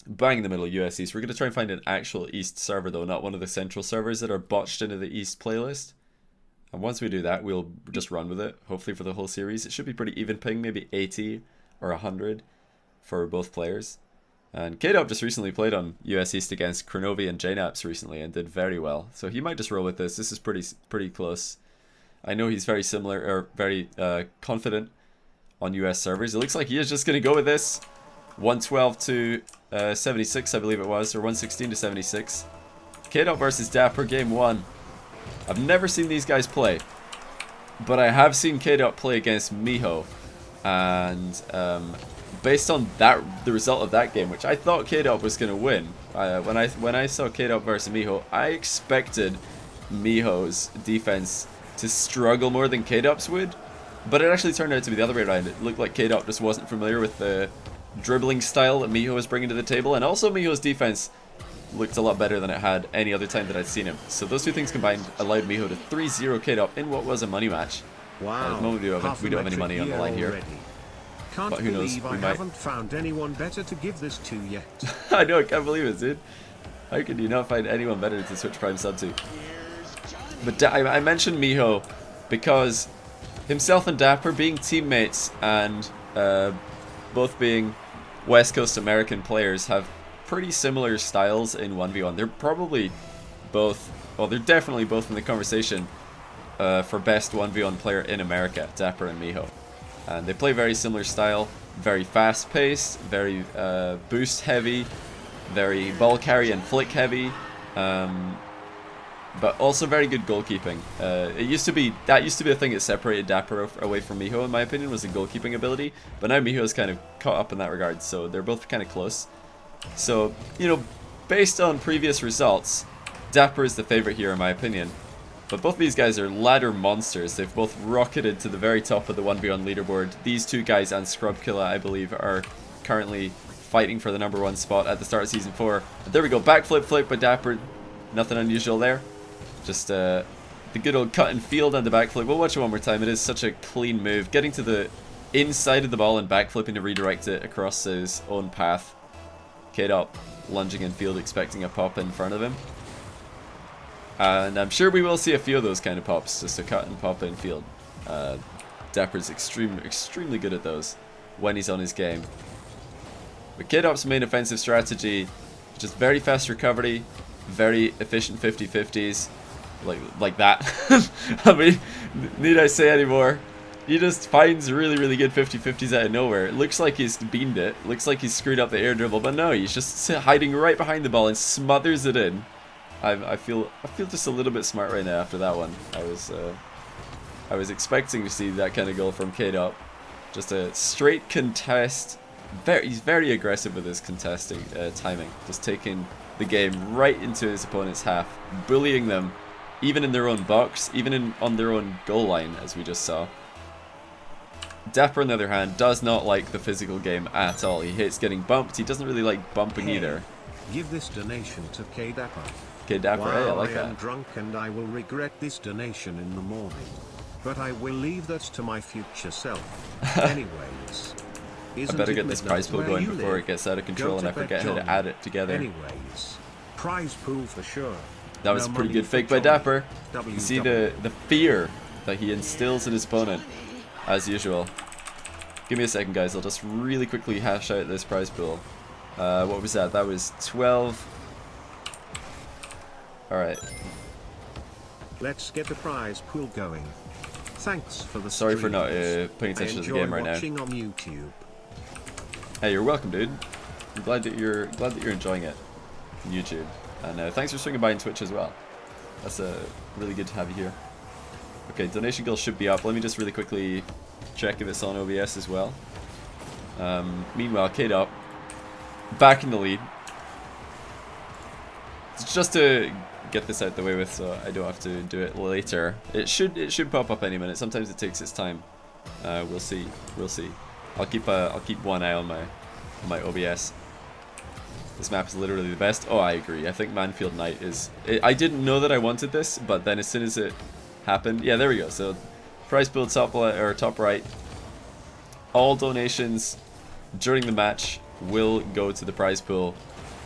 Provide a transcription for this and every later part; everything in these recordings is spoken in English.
bang in the middle, US East. We're going to try and find an actual East server, though, not one of the central servers that are botched into the East playlist. And once we do that, we'll just run with it, hopefully for the whole series. It should be pretty even ping, maybe 80 or 100 for both players. And Kaydop just recently played on US East against Kronovi and JNaps recently and did very well. So he might just roll with this. This is pretty close. I know he's very similar, or very confident on US servers. It looks like he is just going to go with this. 112 to 76, I believe it was, or 116 to 76. Kaydop versus Dappur, game 1. I've never seen these guys play, but I have seen Kaydop play against Miho. And based on the result of that game, which I thought Kaydop was going to win, when I saw Kaydop versus Miho, I expected Miho's defense to struggle more than Kaydop's would, but it actually turned out to be the other way around. It looked like Kaydop just wasn't familiar with the dribbling style that Miho was bringing to the table, and also Miho's defense looked a lot better than it had any other time that I'd seen him. So those two things combined allowed Miho to 3-0 Kaydop in what was a money match. Wow. At the moment we don't have any money on the line here. Can't But who knows, believe I haven't found anyone better to give this to yet. I know, I can't believe it, dude. How could you not find anyone better to switch Prime Sub to? But I mentioned Miho because himself and Dappur being teammates and both being West Coast American players have pretty similar styles in 1v1. They're probably both, well, they're definitely both in the conversation for best 1v1 player in America, Dappur and Miho. And they play very similar style, very fast paced, very boost heavy, very ball carry and flick heavy, but also very good goalkeeping. That used to be a thing that separated Dappur away from Miho, in my opinion, was the goalkeeping ability. But now Miho's kind of caught up in that regard, so they're both kind of close. So, you know, based on previous results, Dappur is the favorite here, in my opinion. But both these guys are ladder monsters. They've both rocketed to the very top of the 1v1 leaderboard. These two guys and Scrubkilla, I believe, are currently fighting for the #1 spot at the start of Season 4. But there we go, backflip flick by Dappur. Nothing unusual there. Just the good old cut and field and the backflip. We'll watch it one more time. It is such a clean move. Getting to the inside of the ball and backflipping to redirect it across his own path. Kaydop lunging in field, expecting a pop in front of him. And I'm sure we will see a few of those kind of pops, just a cut and pop in field. Dappur's extremely good at those when he's on his game. But Kaydop's main offensive strategy, just very fast recovery, very efficient 50-50s, like that. I mean, need I say any more? He just finds really good 50-50s out of nowhere. It looks like he's beamed it, looks like he's screwed up the air dribble, but no, he's just hiding right behind the ball and smothers it in. I feel just a little bit smart right now after that one. I was expecting to see that kind of goal from Kaydop. Just a straight contest. He's very aggressive with his contesting timing. Just taking the game right into his opponent's half, bullying them, even in their own box, even on their own goal line, as we just saw. Dappur, on the other hand, does not like the physical game at all. He hates getting bumped. He doesn't really like bumping either. Give this donation to Kaydop. Dappur, wow, hey, I like that. I am drunk and I will regret this donation in the morning. But I will leave that to my future self. Anyways. I better get this prize pool going before it gets out of control and I forget how to add it together. Anyways. Prize pool for sure. That was a pretty good fake by Dappur. You can see the fear that he instills in his opponent, as usual. Give me a second, guys. I'll just really quickly hash out this prize pool. What was that? That was 12... Alright. Let's get the prize pool going. Thanks for the Sorry for not paying attention to the game right now. On YouTube. Hey, you're welcome, dude. I'm glad that you're enjoying it on YouTube. And thanks for swinging by on Twitch as well. That's really good to have you here. Okay, donation goal should be up. Let me just really quickly check if it's on OBS as well. Meanwhile, Kaydop back in the lead. Just to get this out the way with, so I don't have to do it later. It should pop up any minute. Sometimes it takes its time. We'll see. I'll keep one eye on my OBS. This map is literally the best. Oh, I agree. I think Manfield Night is. I didn't know that I wanted this, but then as soon as it happened, yeah, there we go. So prize pool top right. All donations during the match will go to the prize pool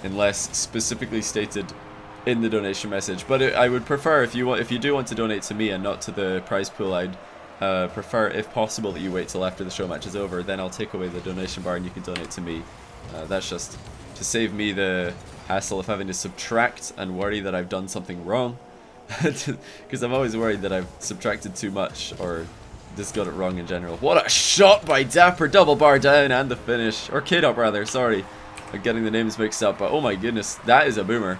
unless specifically stated in the donation message. But I would prefer, if you do want to donate to me and not to the prize pool, I'd prefer, if possible, that you wait till after the show match is over. Then I'll take away the donation bar and you can donate to me. That's just to save me the hassle of having to subtract and worry that I've done something wrong. Because I'm always worried that I've subtracted too much or just got it wrong in general. What a shot by Dappur, double bar down, and the finish. Or Kaydop rather, sorry. I'm getting the names mixed up, but oh my goodness, that is a boomer.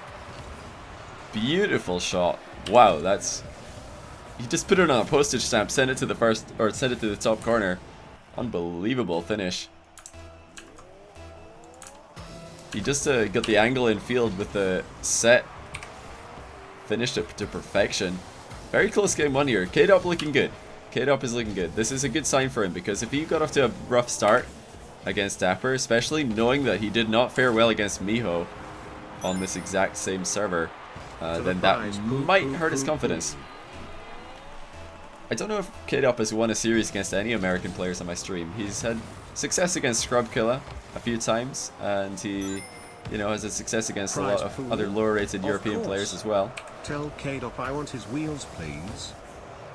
Beautiful shot. Wow, that's... He just put it on a postage stamp, sent it to the first, or sent it to the top corner. Unbelievable finish. He just got the angle in field with the set. Finished it to perfection. Very close game one here. Kaydop looking good. Kaydop is looking good. This is a good sign for him, because if he got off to a rough start against Dappur, especially knowing that he did not fare well against Miho on this exact same server, then that might hurt his confidence. I don't know if Kaydop has won a series against any American players on my stream. He's had success against Scrubkilla a few times, and he, you know, has had success against a lot of other lower rated European players as well. Tell Kaydop I want his wheels, please.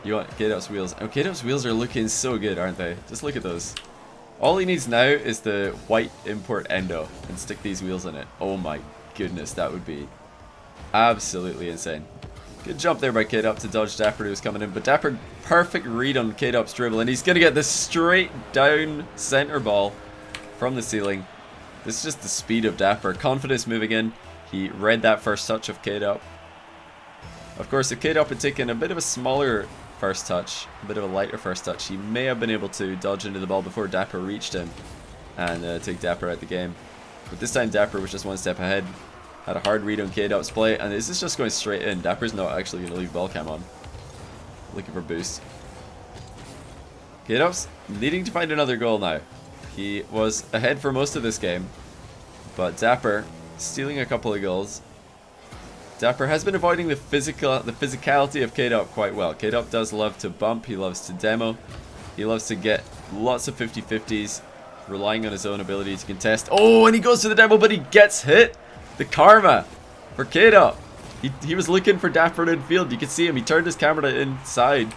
You want Kaydop's wheels? Oh, Kaydop's wheels are looking so good, aren't they? Just look at those. All he needs now is the white import endo and stick these wheels in it. Oh my goodness, that would be absolutely insane. Good jump there by Kaydop to dodge Dappur, who was coming in, but Dappur, perfect read on Kaydop's dribble, and he's going to get this straight down center ball from the ceiling. This is just the speed of Dappur. Confidence moving in. He read that first touch of Kaydop. Of course, if Kaydop had taken a bit of a smaller first touch, a bit of a lighter first touch, he may have been able to dodge into the ball before Dappur reached him and take Dappur out the game. But this time Dappur was just one step ahead. Had a hard read on Kaydop's play, and this is just going straight in. Dappur's not actually going to leave ball cam on. Looking for boost. Kaydop's needing to find another goal now. He was ahead for most of this game, but Dappur stealing a couple of goals. Dappur has been avoiding the physicality of Kaydop quite well. Kaydop does love to bump, he loves to demo, he loves to get lots of 50-50s, relying on his own ability to contest. Oh, and he goes to the demo, but he gets hit! The karma for Kaydop. He was looking for Dappur in field. You can see him. He turned his camera inside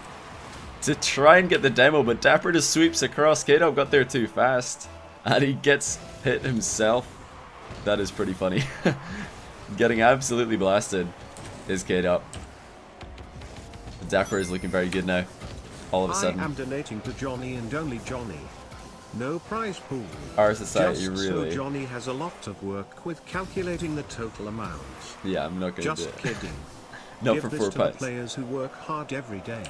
to try and get the demo, but Dappur just sweeps across. Kaydop got there too fast, and he gets hit himself. That is pretty funny. Getting absolutely blasted is Kaydop. Dappur is looking very good now. All of a sudden. I am donating to Johnny and only Johnny. No prize pool. Our society just really. So Johnny has a lot of work with calculating the total amount. Yeah, I'm not going to do it. Just kidding. Not Give for this 4 to pints. the players who work hard every day.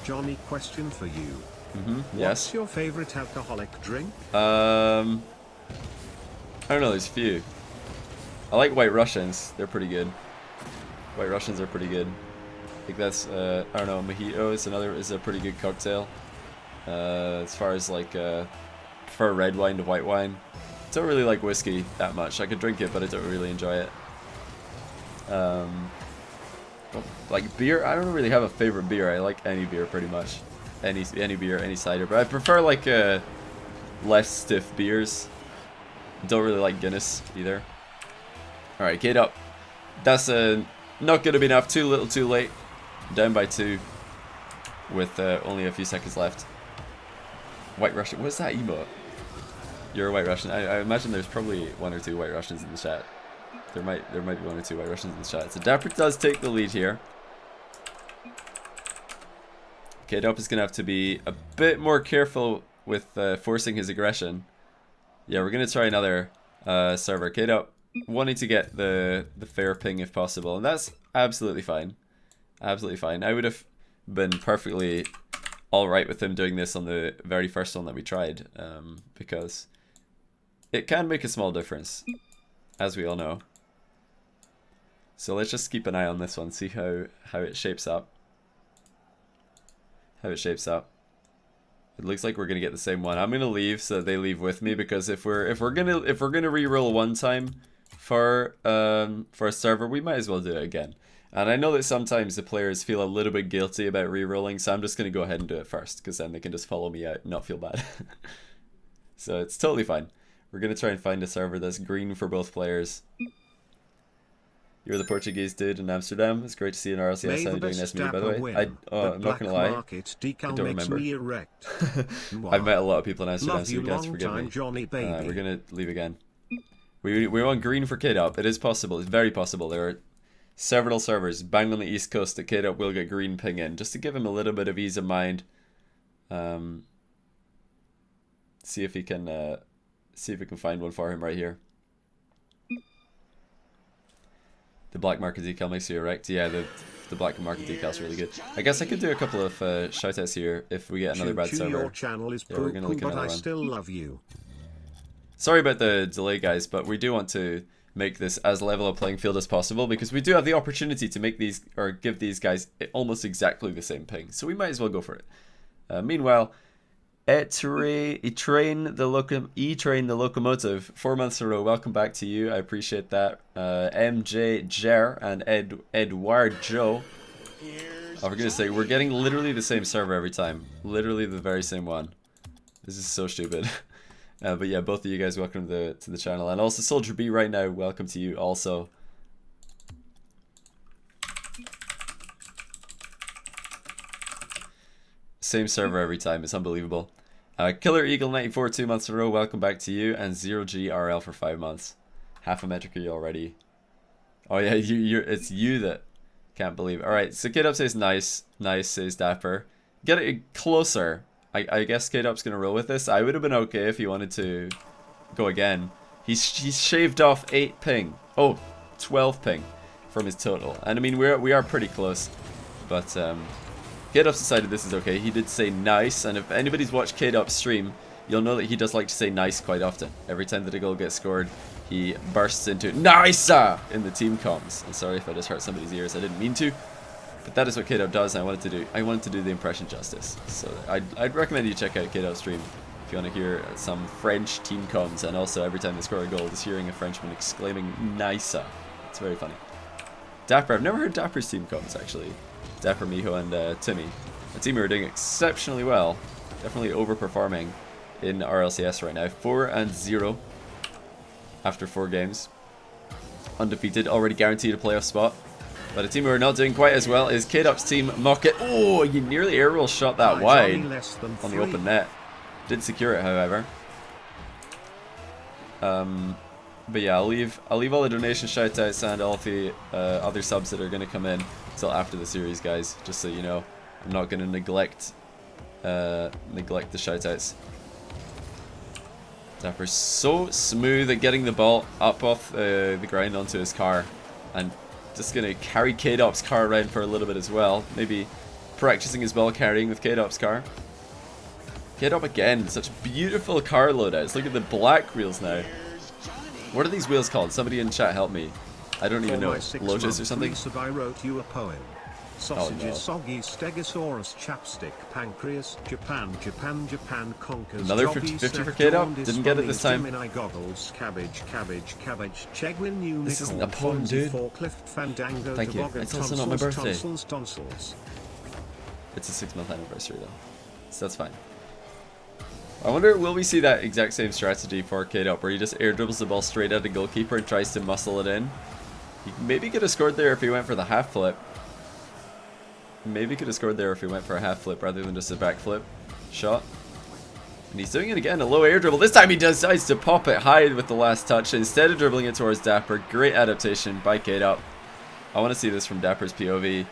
Johnny, question for you. Yes. What's your favorite alcoholic drink? I don't know. There's a few. I like White Russians. They're pretty good. White Russians are pretty good. I think that's I don't know. Mojito is a pretty good cocktail. As far as like prefer red wine to white wine. Don't really like whiskey that much. I could drink it, but I don't really enjoy it. Like beer, I don't really have a favorite beer. I like any beer pretty much. Any beer, any cider. But I prefer like less stiff beers. Don't really like Guinness either. Alright, Kaydop. That's not going to be enough. Too little, too late. Down by 2 with only a few seconds left. White Russian. What's that emote? You're a White Russian. I imagine there's probably 1 or 2 White Russians in the chat. There might be 1 or 2 White Russians in the chat. So Dappur does take the lead here. Kaydop is going to have to be a bit more careful with forcing his aggression. Yeah, we're going to try another server. Kaydop wanting to get the fair ping if possible, and that's absolutely fine. Absolutely fine. I would have been perfectly alright with him doing this on the very first one that we tried, because it can make a small difference, as we all know. So let's just keep an eye on this one, see how it shapes up. It looks like we're gonna get the same one. I'm gonna leave so that they leave with me, because if we're gonna re-roll one time for a server, we might as well do it again. And I know that sometimes the players feel a little bit guilty about re-rolling, so I'm just gonna go ahead and do it first, because then they can just follow me out and not feel bad. So it's totally fine. We're going to try and find a server that's green for both players. You're the Portuguese dude in Amsterdam. It's great to see an RLCS side doing nice meeting, by the way. I'm not going to lie. I don't remember. I've met a lot of people in Amsterdam, so you guys forgive me. We're going to leave again. We want green for Kaydop. It is possible. It's very possible. There are several servers bang on the east coast that Kaydop will get green ping in, just to give him a little bit of ease of mind. See if we can find one for him right here. The black market decal makes you erect. Yeah, the black market decal is really good. I guess I could do a couple of shoutouts here if we get another bad server. Your channel is we're gonna look at another one. I still love you. Sorry about the delay, guys, but we do want to make this as level a playing field as possible because we do have the opportunity to make these or give these guys almost exactly the same ping, so we might as well go for it. Meanwhile, E-Train the Locomotive, 4 months in a row. Welcome back to you. I appreciate that. MJ Jer and Edward Joe. I was gonna say we're getting literally the same server every time. Literally the very same one. This is so stupid. But yeah, both of you guys, welcome to the channel, and also Soldier B right now. Welcome to you also. Same server every time. It's unbelievable. Killer Eagle 94, 2 months in a row. Welcome back to you, and 0GRL for 5 months. Half a metric are you already? Oh yeah, it's you that can't believe. All right, so Kaydop says nice, says Dappur. Get it closer. I guess Kaydop's gonna roll with this. I would have been okay if he wanted to go again. He's shaved off 8 ping. Oh, 12 ping from his total, and I mean we are pretty close, but Kaydop's decided this is okay. He did say nice, and if anybody's watched Kaydop's stream, you'll know that he does like to say nice quite often. Every time that a goal gets scored, he bursts into nice in the team comms. I'm sorry if I just hurt somebody's ears. I didn't mean to, but that is what Kaydop does, and I wanted to do the impression justice. So I'd recommend you check out Kaydop's stream if you want to hear some French team comms, and also every time they score a goal, just hearing a Frenchman exclaiming nice. It's very funny. Dappur, I've never heard Dappur's team comms actually. Dappur, Miho, and Timmy. The team are doing exceptionally well. Definitely overperforming in RLCS right now. 4-0 after 4 games. Undefeated, already guaranteed a playoff spot. But a team who are not doing quite as well is Kaydop's team, Mocket. Oh, you nearly airroll shot that wide on the open net. Did secure it, however. But yeah, I'll leave all the donation shoutouts and all the other subs that are going to come in until after the series, guys. Just so you know, I'm not going to neglect the shoutouts. Dappur's so smooth at getting the ball up off the ground onto his car, and just going to carry Kaydop's car around for a little bit as well. Maybe practicing his ball carrying with Kaydop's car. Kaydop again, such beautiful car loadouts. Look at the black wheels now. What are these wheels called? Somebody in chat help me. I don't even know. Lotus or something? I wrote you a poem. Sausages, no. soggy, stegosaurus, chapstick, pancreas, Japan conquers. Another 50-50 for Kaydop? Didn't get it this time. Goggles, cabbage, this isn't a poem, dude. Thank you. It's also not my birthday. Tonsils. It's a 6-month anniversary though, so that's fine. I wonder, will we see that exact same strategy for Kaydop, where he just air dribbles the ball straight at the goalkeeper and tries to muscle it in? He maybe could have scored there if he went for the half flip. Maybe could have scored there if he went for a half flip rather than just a back flip shot. And he's doing it again, a low air dribble. This time he decides to pop it high with the last touch instead of dribbling it towards Dappur. Great adaptation by Kaydop. I want to see this from Dappur's POV.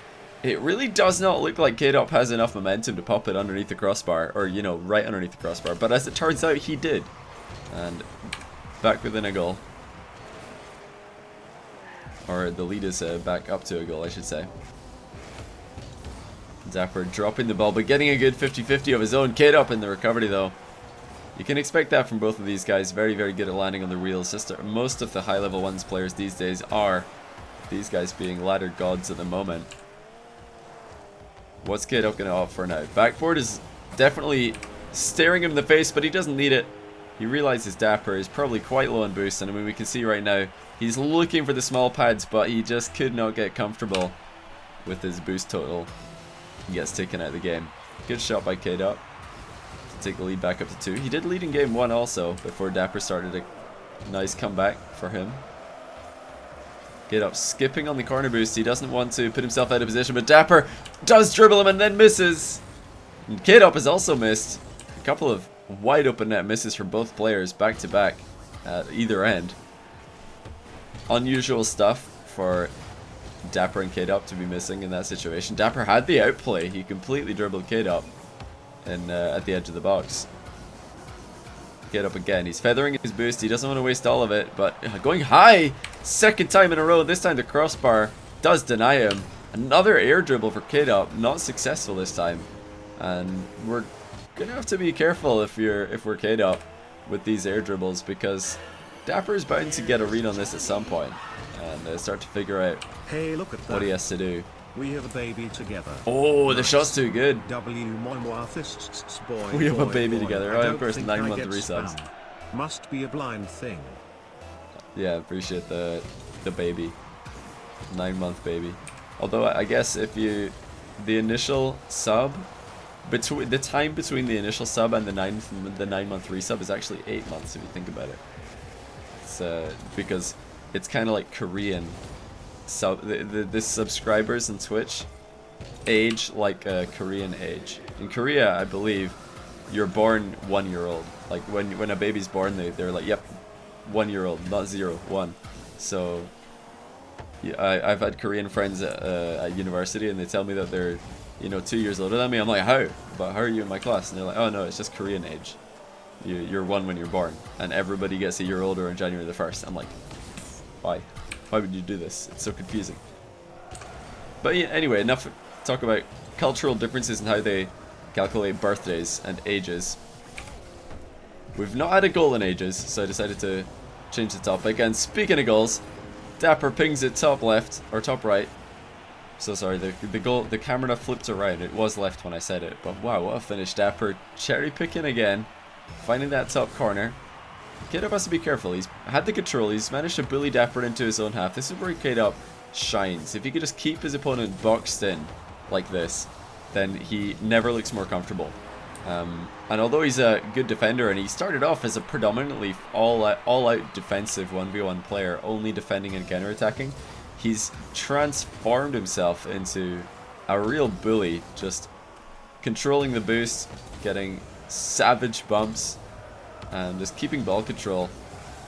It really does not look like Kaydop has enough momentum to pop it underneath the crossbar, or, you know, right underneath the crossbar. But as it turns out, he did. And back within a goal. Or the lead is back up to a goal, I should say. Dappur dropping the ball, but getting a good 50-50 of his own. Kaydop in the recovery, though. You can expect that from both of these guys. Very, very good at landing on the wheels. Just most of the high-level ones players these days are. These guys being ladder gods at the moment. What's Kaydop going to opt for now? Backboard is definitely staring him in the face, but he doesn't need it. He realizes Dappur is probably quite low on boost, and I mean, we can see right now he's looking for the small pads, but he just could not get comfortable with his boost total. He gets taken out of the game. Good shot by Kaydop. take the lead back up to 2. He did lead in game 1 also, before Dappur started a nice comeback for him. Kaydop skipping on the corner boost. He doesn't want to put himself out of position, but Dappur does dribble him and then misses. And Kaydop has also missed. A couple of wide open net misses from both players back to back at either end. Unusual stuff for Dappur and Kaydop to be missing in that situation. Dappur had the outplay. He completely dribbled Kaydop at the edge of the box. Kaydop again. He's feathering his boost. He doesn't want to waste all of it, but going high. Second time in a row. This time the crossbar does deny him. Another air dribble for Kaydop. Not successful this time. And we're gonna have to be careful if we're Kaydop with these air dribbles, because Dappur is bound to get a read on this at some point and start to figure out what he has to do. We have a baby together. Oh, the shot's too good. We have a baby together. Oh, of course, 9-month resubs. Must be a blind thing. Yeah, appreciate the baby. 9-month baby. Although I guess if the initial sub, the time between the initial sub and the 9-month resub is actually 8 months if you think about it. It's because it's kind of like Korean. The subscribers in Twitch age like a Korean age. In Korea, I believe you're born 1 year old. Like when a baby's born, they're like, yep, 1 year old, not 0, 1. So yeah, I've had Korean friends at university, and they tell me that they're 2 years older than me. I'm like, how? But how are you in my class? And they're like, oh no, it's just Korean age. You're 1 when you're born, and everybody gets a year older on January the 1st. I'm like, why? Why would you do this? It's so confusing. But yeah, anyway, enough talk about cultural differences in how they calculate birthdays and ages. We've not had a goal in ages, so I decided to change the topic. And speaking of goals, Dappur pings it top left, or top right. So sorry, the camera flipped around. It was left when I said it, but wow, what a finish. Dappur cherry picking again, finding that top corner. Kaydop has to be careful. He's had the control. He's managed to bully Dappur into his own half. This is where Kaydop shines. If he could just keep his opponent boxed in like this, then he never looks more comfortable. And although he's a good defender, and he started off as a predominantly all-out defensive 1v1 player, only defending and counter-attacking, he's transformed himself into a real bully, just controlling the boost, getting savage bumps, and just keeping ball control.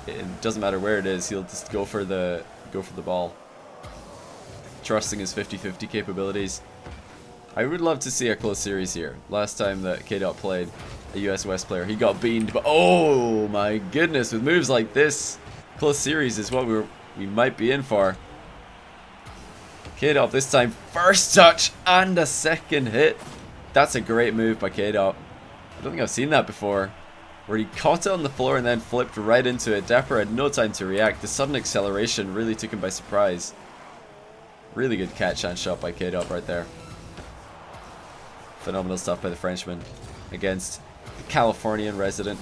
It doesn't matter where it is, he'll just go for the ball, trusting his 50-50 capabilities. I would love to see a close series here. Last time that Kaydop played a US West player, he got beamed, but oh my goodness, with moves like this, close series is what we might be in for. Kaydop this time, first touch and a second hit. That's a great move by Kaydop. I don't think I've seen that before, where he caught it on the floor and then flipped right into it. Dappur had no time to react. The sudden acceleration really took him by surprise. Really good catch and shot by Kaydop right there. Phenomenal stuff by the Frenchman against the Californian resident,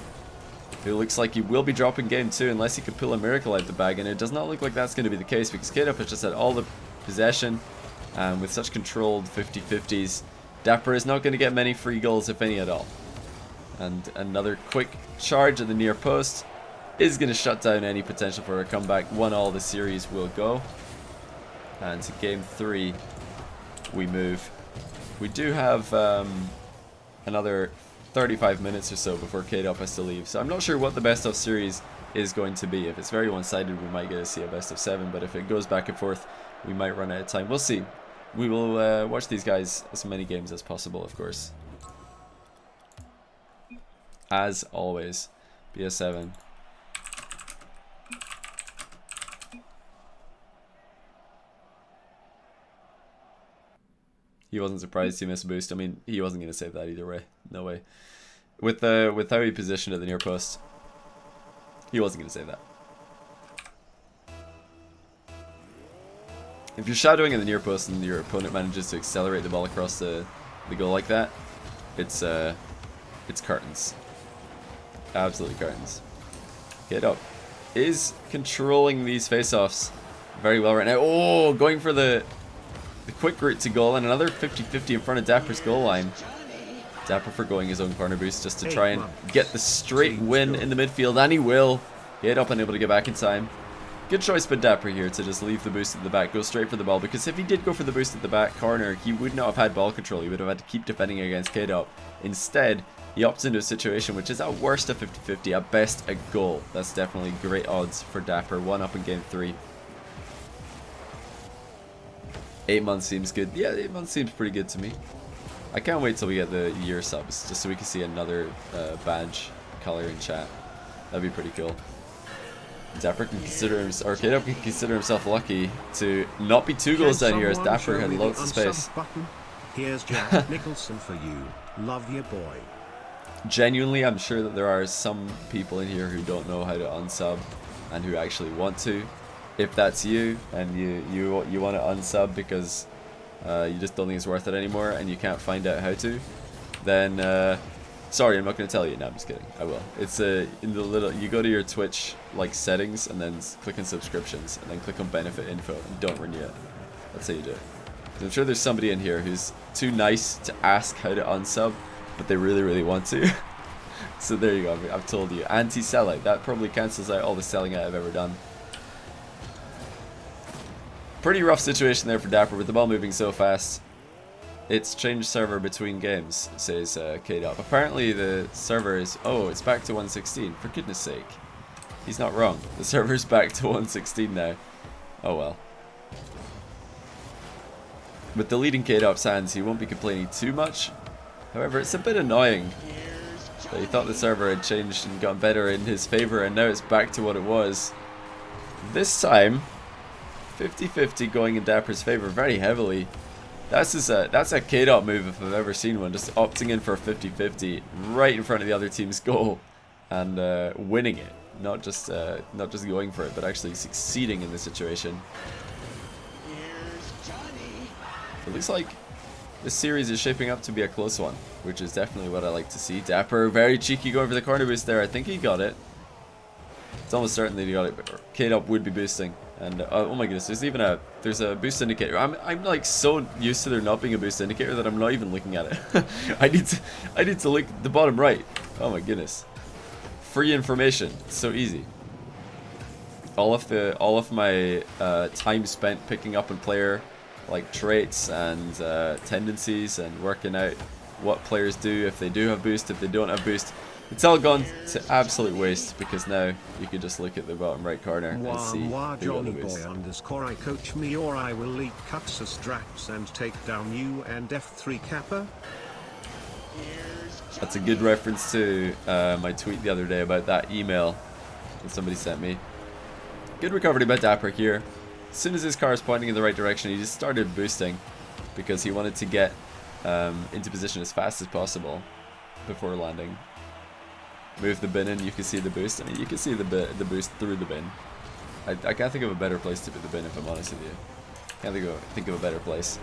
who looks like he will be dropping game 2 unless he could pull a miracle out the bag, and it does not look like that's going to be the case, because Kaydop has just had all the possession, and with such controlled 50-50s, Dappur is not going to get many free goals, if any at all. And another quick charge at the near post is going to shut down any potential for a comeback. 1-1 the series will go, and to game 3 we move. We do have another 35 minutes or so before Kaydop has to leave, so I'm not sure what the best of series is going to be. If it's very one-sided, we might get to see a best of 7, but if it goes back and forth, we might run out of time. We'll see. We will watch these guys as many games as possible, of course. As always, BS7. He wasn't surprised he missed a boost. I mean, he wasn't going to save that either way. No way. With how he positioned at the near post, he wasn't going to save that. If you're shadowing in the near post and your opponent manages to accelerate the ball across the goal like that, it's curtains. Absolutely curtains. Kaydop is controlling these face-offs very well right now. Oh, going for the quick route to goal, and another 50-50 in front of Dappur's goal line. Dappur for going his own corner boost just to 8 try and months. get the straight Seems win good. in the midfield, and he will. Kaydop unable to get back in time. Good choice by Dappur here to just leave the boost at the back, go straight for the ball, because if he did go for the boost at the back corner, he would not have had ball control. He would have had to keep defending against Kaydop. Instead, he opts into a situation which is at worst a 50-50, at best a goal. That's definitely great odds for Dappur. 1 up in game 3. 8 months seems good. Yeah, 8 months seems pretty good to me. I can't wait till we get the year subs, just so we can see another badge color in chat. That'd be pretty cool. Dappur can consider himself, or Kaydop can consider himself lucky to not be 2 goals down here, as Dappur had loads of space. Here's Jack Nicholson for you. Love your boy. Genuinely, I'm sure that there are some people in here who don't know how to unsub and who actually want to. If that's you and you want to unsub because you just don't think it's worth it anymore and you can't find out how to, then sorry, I'm not going to tell you. No, I'm just kidding. I will. It's in the little, you go to your Twitch like settings and then click on subscriptions and then click on benefit info and don't renew it. That's how you do it. I'm sure there's somebody in here who's too nice to ask how to unsub, but they really, really want to. So there you go. I've told you. Anti-sellout. That probably cancels out all the selling out I've ever done. Pretty rough situation there for Dappur with the ball moving so fast. It's changed server between games, says Kaydop. Apparently the server is... Oh, it's back to 116. For goodness sake. He's not wrong. The server's back to 116 now. Oh well. With the leading Kaydop's hands, he won't be complaining too much. However, it's a bit annoying that he thought the server had changed and gotten better in his favor, and now it's back to what it was. This time, 50-50 going in Dappur's favor very heavily. That's a Kaydop move if I've ever seen one, just opting in for a 50-50 right in front of the other team's goal and winning it. Not just going for it, but actually succeeding in the situation. It looks like this series is shaping up to be a close one, which is definitely what I like to see. Dappur, very cheeky going for the corner boost there. I think he got it. It's almost certain that he got it, but Kaydop would be boosting. And oh my goodness, there's a boost indicator. I'm like so used to there not being a boost indicator that I'm not even looking at it. I need to look at the bottom right. Oh my goodness. Free information. It's so easy. All of my time spent picking up on player like traits and tendencies and working out what players do if they do have boost, if they don't have boost. It's all gone to absolute waste because now you can just look at the bottom right corner and see who got the boost. I coach me or I will leak cuts as strats and take down you and F3 Kappa. That's a good reference to my tweet the other day about that email that somebody sent me. Good recovery by Dappur here. As soon as his car is pointing in the right direction, he just started boosting because he wanted to get into position as fast as possible before landing. Move the bin in, you can see the boost. I mean, you can see the boost through the bin. I can't think of a better place to put the bin, if I'm honest with you. Can't think of a better place.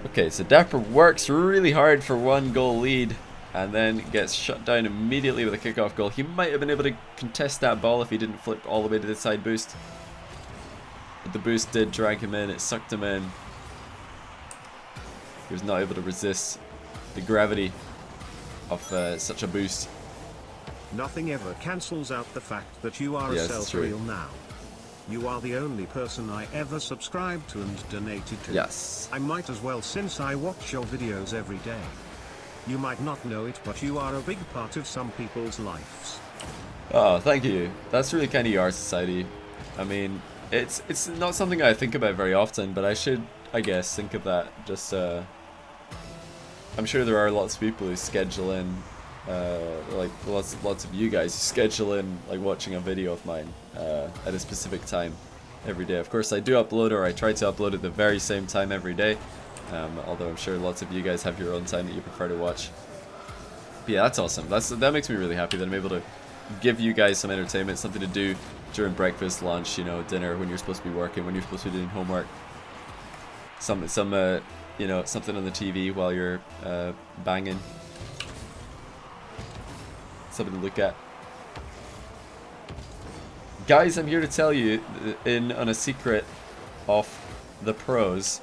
Okay, so Dappur works really hard for 1 goal lead and then gets shut down immediately with a kickoff goal. He might have been able to contest that ball if he didn't flip all the way to the side boost. But the boost did drag him in, it sucked him in. He was not able to resist the gravity of such a boost. Nothing ever cancels out the fact that you are a self-real now. You are the only person I ever subscribed to and donated to. Yes. I might as well, since I watch your videos every day. You might not know it, but you are a big part of some people's lives. Oh, thank you. That's really kind of your society. I mean, it's not something I think about very often, but I should, I guess, think of that. Just, I'm sure there are lots of people who schedule in, like lots of you guys who schedule in like watching a video of mine at a specific time every day. Of course, I do upload, or I try to upload at the very same time every day. Although I'm sure lots of you guys have your own time that you prefer to watch. But yeah, that's awesome. That makes me really happy that I'm able to give you guys some entertainment, something to do during breakfast, lunch, you know, dinner, when you're supposed to be working, when you're supposed to be doing homework. You know, something on the TV while you're banging. Something to look at. Guys, I'm here to tell you on a secret of the pros.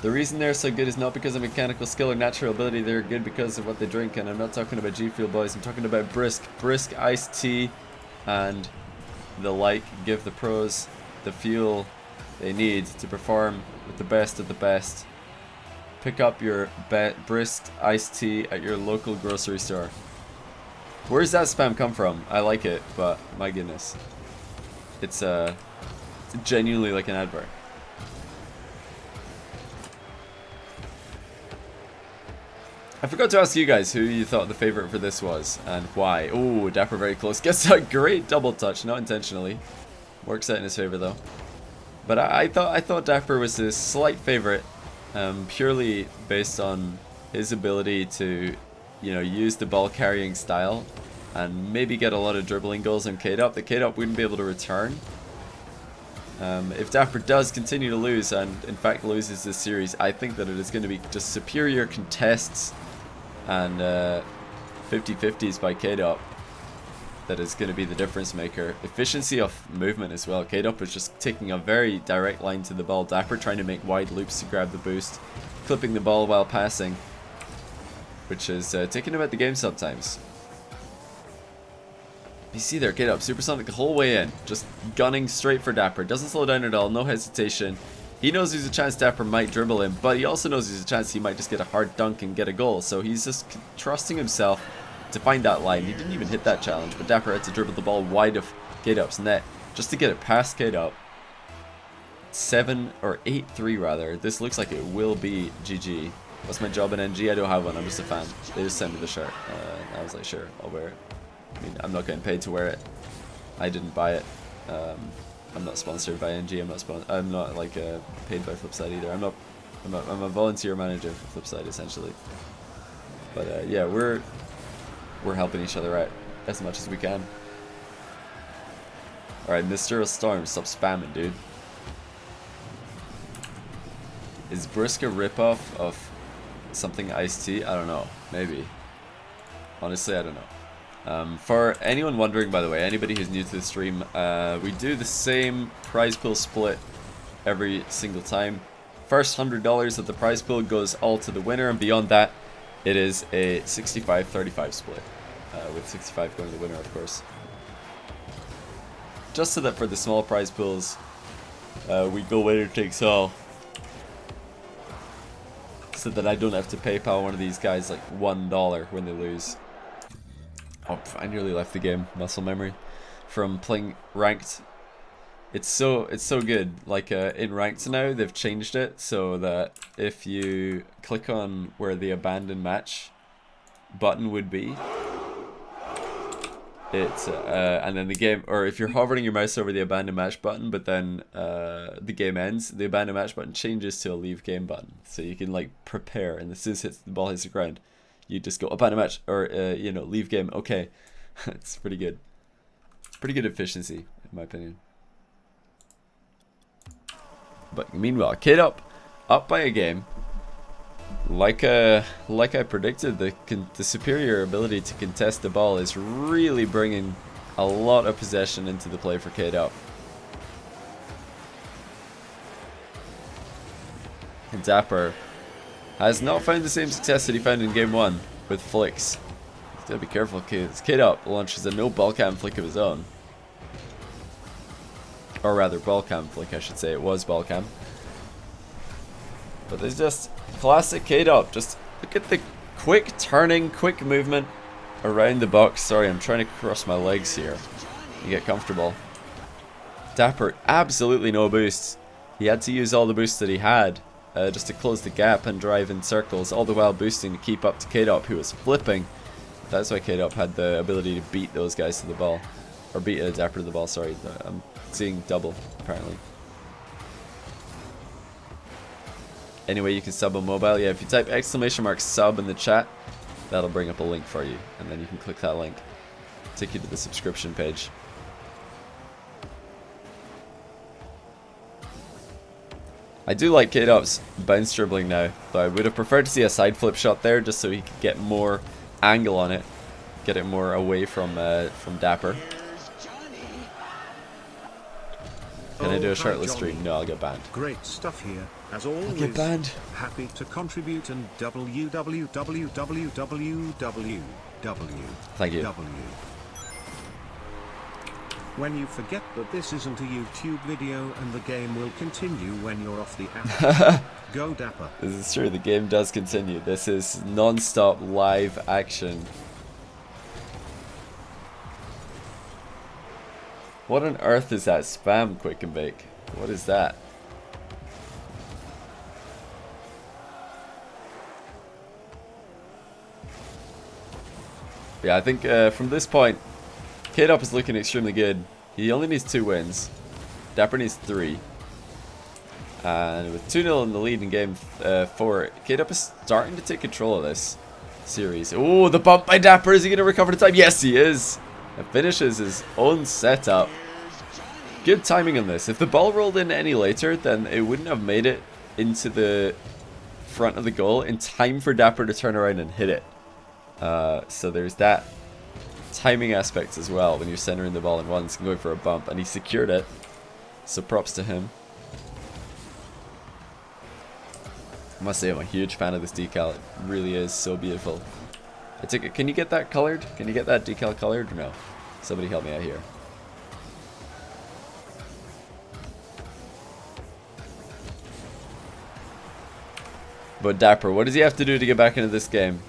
The reason they're so good is not because of mechanical skill or natural ability. They're good because of what they drink, and I'm not talking about G Fuel boys. I'm talking about brisk iced tea and the like. Give the pros the fuel they need to perform with the best of the best. Pick up your brisk iced tea at your local grocery store. Where's that spam come from? I like it, but my goodness, it's genuinely like an advert. I forgot to ask you guys who you thought the favorite for this was and why. Oh, Dappur very close. Gets a great double touch, not intentionally. Works out in his favor though. But I thought Dappur was a slight favorite, purely based on his ability to, you know, use the ball carrying style and maybe get a lot of dribbling goals on Kaydop that Kaydop wouldn't be able to return. If Dappur does continue to lose and in fact loses this series, I think that it is going to be just superior contests and 50-50s by Kaydop that is going to be the difference maker. Efficiency of movement as well. Kaydop is just taking a very direct line to the ball. Dappur trying to make wide loops to grab the boost, clipping the ball while passing, which is taking him at the game sometimes. You see there, Kaydop, supersonic the whole way in, just gunning straight for Dappur. Doesn't slow down at all, no hesitation. He knows there's a chance Dappur might dribble him, but he also knows there's a chance he might just get a hard dunk and get a goal. So he's just trusting himself to find that line. He didn't even hit that challenge, but Dappur had to dribble the ball wide of Kaydop's net just to get it past Kaydop. 7 or 8-3 rather. This looks like it will be GG. What's my job in NG? I don't have one. I'm just a fan. They just sent me the shirt. I was like, sure, I'll wear it. I mean, I'm not getting paid to wear it. I didn't buy it. I'm not sponsored by NG. I'm not like paid by Flipside either. I'm a volunteer manager for Flipside essentially. But yeah, we're helping each other out as much as we can. All right, Mr. Storm, stop spamming, dude. Is Brisk a ripoff of something iced tea? I don't know. Maybe. Honestly, I don't know. For anyone wondering, by the way, anybody who's new to the stream, we do the same prize pool split every single time. First $100 of the prize pool goes all to the winner, and beyond that, it is a 65-35 split, with 65 going to the winner, of course. Just so that for the small prize pools, we go winner takes all. So that I don't have to PayPal one of these guys like $1 when they lose. Oh, I nearly left the game. Muscle memory from playing ranked. It's so good. Like in ranked now, they've changed it so that if you click on where the abandoned match button would be, it's and then the game, or if you're hovering your mouse over the abandoned match button, but then the game ends, the abandoned match button changes to a leave game button, so you can like prepare, and as soon as the ball hits the ground, you just go abandon match, or you know, leave game. Okay. It's pretty good. Pretty good efficiency in my opinion. But meanwhile, Kaydop up by a game. Like I predicted, the superior ability to contest the ball is really bringing a lot of possession into the play for Kaydop. And Dappur has not found the same success that he found in game 1 with flicks. He's gotta be careful, kids. Kaydop launches a no ball cam flick of his own. Or rather, ball cam flick, I should say. It was ball cam. But there's just classic Kaydop. Just look at the quick turning, quick movement around the box. Sorry, I'm trying to cross my legs here and get comfortable. Dappur, absolutely no boosts. He had to use all the boosts that he had just to close the gap and drive in circles, all the while boosting to keep up to Kaydop, who was flipping. That's why Kaydop had the ability to beat those guys to the ball. Or beat Dappur to the ball, sorry. I'm seeing double, apparently. Anyway, you can sub on mobile. Yeah, if you type !sub in the chat, that'll bring up a link for you. And then you can click that link. Take you to the subscription page. I do like Kaydop's bounce dribbling now, though I would have preferred to see a side flip shot there just so he could get more angle on it. Get it more away from Dappur. Can I do a shirtless stream? No, I'll get banned. Great stuff here, as always. I'll get banned. Happy to contribute and www. Thank you. When you forget that this isn't a YouTube video and the game will continue when you're off the app. Go Dapper. This is true, the game does continue. This is non-stop live action. What on earth is that spam quick and bake? What is that? Yeah, I think from this point, Kaydop is looking extremely good. He only needs 2 wins. Dappur needs 3. And with 2-0 in the lead in game 4, Kaydop is starting to take control of this series. Oh, the bump by Dappur. Is he going to recover the time? Yes, he is. It finishes his own setup. Good timing on this. If the ball rolled in any later, then it wouldn't have made it into the front of the goal in time for Dappur to turn around and hit it. So there's that timing aspect as well when you're centering the ball in once and going for a bump, and he secured it. So props to him. I must say I'm a huge fan of this decal. It really is so beautiful. Can you get that colored? Can you get that decal colored or no? Somebody help me out here. But Dappur, what does he have to do to get back into this game?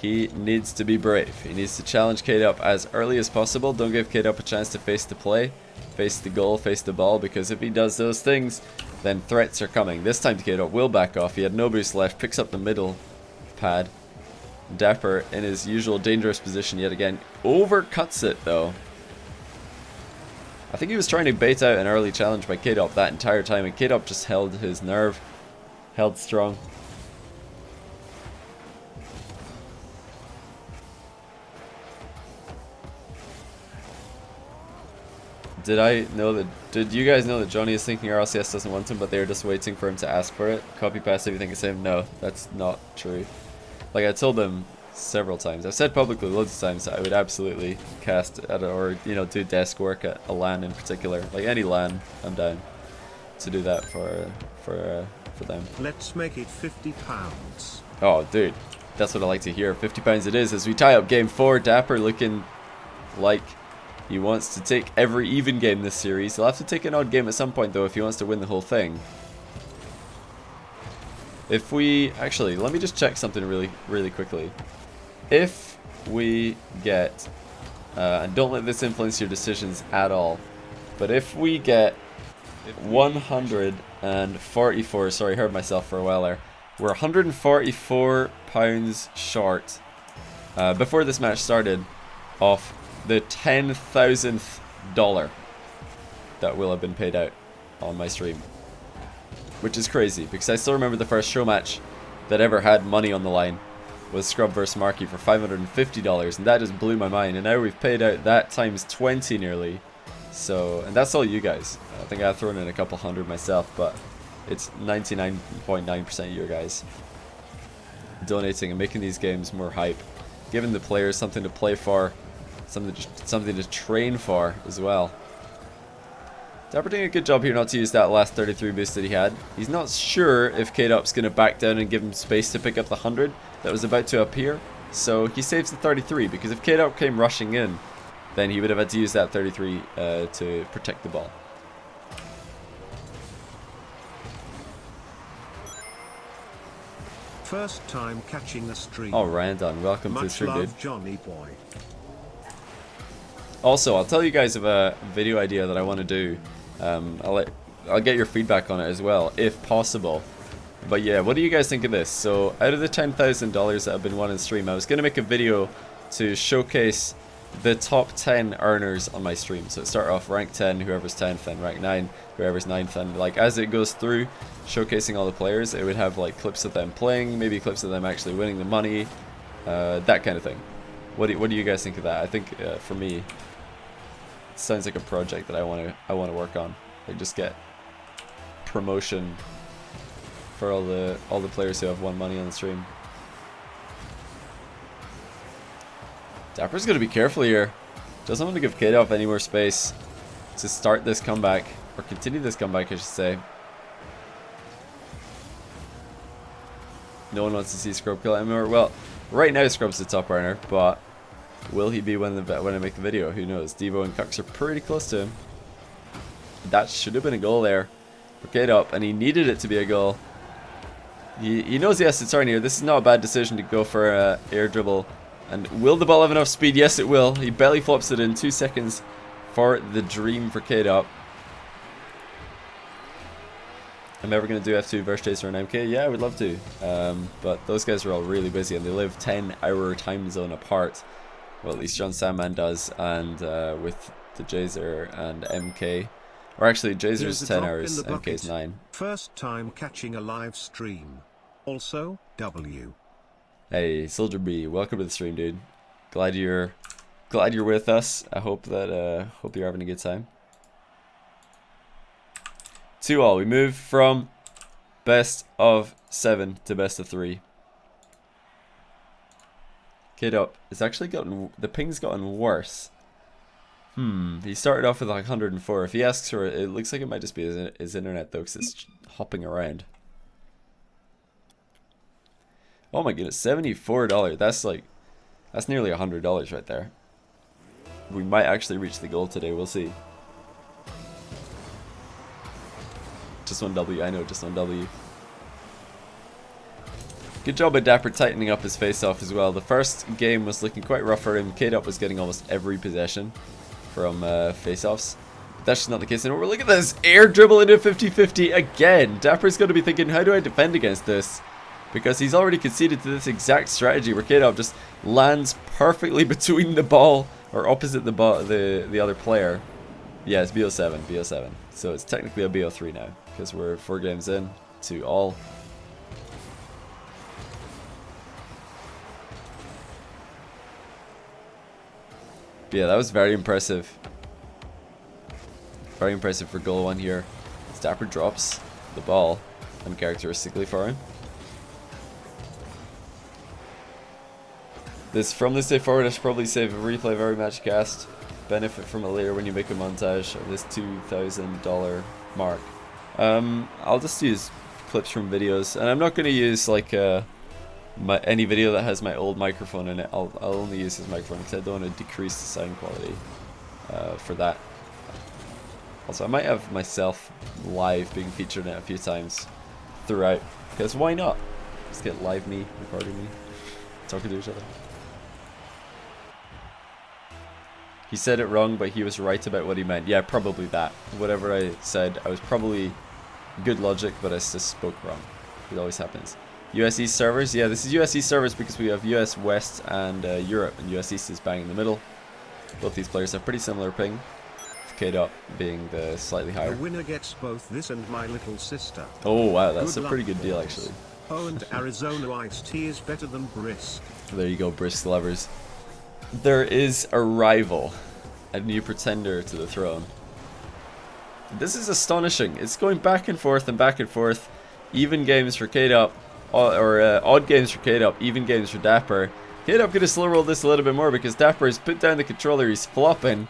He needs to be brave. He needs to challenge Kaydop as early as possible. Don't give Kaydop a chance to face the play, face the goal, face the ball, because if he does those things, then threats are coming. This time Kaydop will back off. He had no boost left, picks up the middle pad. Dappur in his usual dangerous position yet again. Overcuts it though. I think he was trying to bait out an early challenge by Kaydop that entire time, and Kaydop just held his nerve, held strong. Did you guys know that Johnny is thinking RLCS doesn't want him, but they're just waiting for him to ask for it? Copy paste everything and say no, that's not true. Like I told them several times. I've said publicly loads of times that I would absolutely cast at or do desk work at a LAN in particular. Like any LAN, I'm down to do that for them. Let's make it £50. Oh dude, that's what I like to hear. £50 it is as we tie up game 4. Dappur looking like he wants to take every even game this series. He'll have to take an odd game at some point though if he wants to win the whole thing. If we... Actually, let me just check something really quickly. If we get... and don't let this influence your decisions at all. But if we get 144... Sorry, I heard myself for a while there. We're £144 short before this match started off the $10,000th that will have been paid out on my stream, which is crazy because I still remember the first show match that ever had money on the line was Scrub vs Marky for $550, and that just blew my mind. And now we've paid out that times 20 nearly. So, and that's all you guys. I think I've thrown in a couple hundred myself, but it's 99.9% you guys donating and making these games more hype, giving the players something to play for. Something to train for as well. Dappur doing a good job here not to use that last 33 boost that he had. He's not sure if Kaydop's going to back down and give him space to pick up the 100 that was about to appear. So he saves the 33 because if Kaydop came rushing in, then he would have had to use that 33 to protect the ball. First time catching a stream. Oh, Randon, welcome to the stream, dude. Johnny boy. Also, I'll tell you guys of a video idea that I want to do. I'll get your feedback on it as well, if possible. But yeah, what do you guys think of this? So, out of the $10,000 that have been won in stream, I was going to make a video to showcase the top 10 earners on my stream. So, start off rank 10, whoever's 10th, then rank 9, whoever's 9th, and like as it goes through, showcasing all the players, it would have like clips of them playing, maybe clips of them actually winning the money, that kind of thing. What do you guys think of that? I think for me, it sounds like a project that I want to work on. Like just get promotion for all the players who have won money on the stream. Dappur's gonna be careful here. Doesn't want to give Kaydop any more space to start this comeback. Or continue this comeback, I should say. No one wants to see Scrub kill anymore. Well, right now Scrub's the top earner, but will he be when I make the video? Who knows? Devo and Cucks are pretty close to him. That should have been a goal there for Kaydop, and he needed it to be a goal. He knows he has to turn here. This is not a bad decision to go for an air dribble. And will the ball have enough speed? Yes, it will. He belly flops it in 2 seconds for the dream for Kaydop. I'm ever going to do F2 versus Chaser and MK? Yeah, I would love to. But those guys are all really busy and they live 10-hour time zone apart. Well, at least John Sandman does, and with the Jazer and MK. Or actually, Jazer's 10 hours, MK's 9. First time catching a live stream. Also, W. Hey, Soldier B, welcome to the stream, dude. Glad you're with us. I hope that hope you're having a good time. 2-all. We move from best of 7 to best of 3. Kaydop, it's actually gotten, the ping's gotten worse. He started off with like 104. If he asks for it, it looks like it might just be his internet though, because it's hopping around. Oh my goodness, $74. That's nearly $100 right there. We might actually reach the goal today. We'll see. Just one W. I know, just one W. Good job by Dappur tightening up his face-off as well. The first game was looking quite rough for him. Kaydop was getting almost every possession from face-offs. That's just not the case anymore. Look at this air dribble into 50-50 again. Dappur's going to be thinking, how do I defend against this? Because he's already conceded to this exact strategy where Kaydop just lands perfectly between the ball or opposite the other player. Yeah, it's BO7, BO7. So it's technically a BO3 now because we're 4 games in to all. But yeah, that was very impressive. Very impressive for goal 1 here. Dappur drops the ball uncharacteristically for him. From this day forward, I should probably save a replay of every match cast. Benefit from it later when you make a montage of this $2,000 mark. I'll just use clips from videos, and I'm not going to use like any video that has my old microphone in it. I'll only use his microphone because I don't want to decrease the sound quality for that. Also, I might have myself live being featured in it a few times throughout, because why not? Just get live me recording me talking to each other. He said it wrong, but he was right about what he meant. Yeah, probably that. Whatever I said, I was probably good logic, but I just spoke wrong. It always happens. US East servers. Yeah, this is US East servers because we have US West and Europe, and US East is bang in the middle. Both these players have pretty similar ping. Kaydop being the slightly higher. The winner gets both this and my little sister. Oh wow, that's a pretty good deal actually. Oh, and Arizona iced tea is better than brisk. There you go, brisk lovers. There is a rival, a new pretender to the throne. This is astonishing. It's going back and forth and back and forth. Even games for Kaydop, or odd games for Kaydop, even games for Dappur. Kaydop could have slow rolled this a little bit more because Dappur has put down the controller, he's flopping.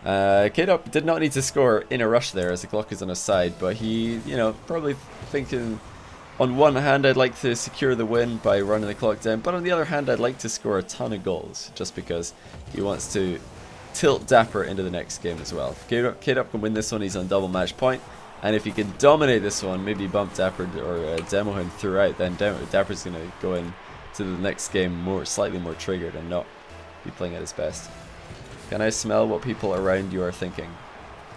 Kaydop did not need to score in a rush there as the clock is on his side, but he, you know, probably thinking, on one hand I'd like to secure the win by running the clock down, but on the other hand I'd like to score a ton of goals, just because he wants to tilt Dappur into the next game as well. If Kaydop can win this one, he's on double match point, and if he can dominate this one, maybe bump Dappur or demo him throughout, then Dappur's going to go in to the next game slightly more triggered and not be playing at his best. Can I smell what people around you are thinking?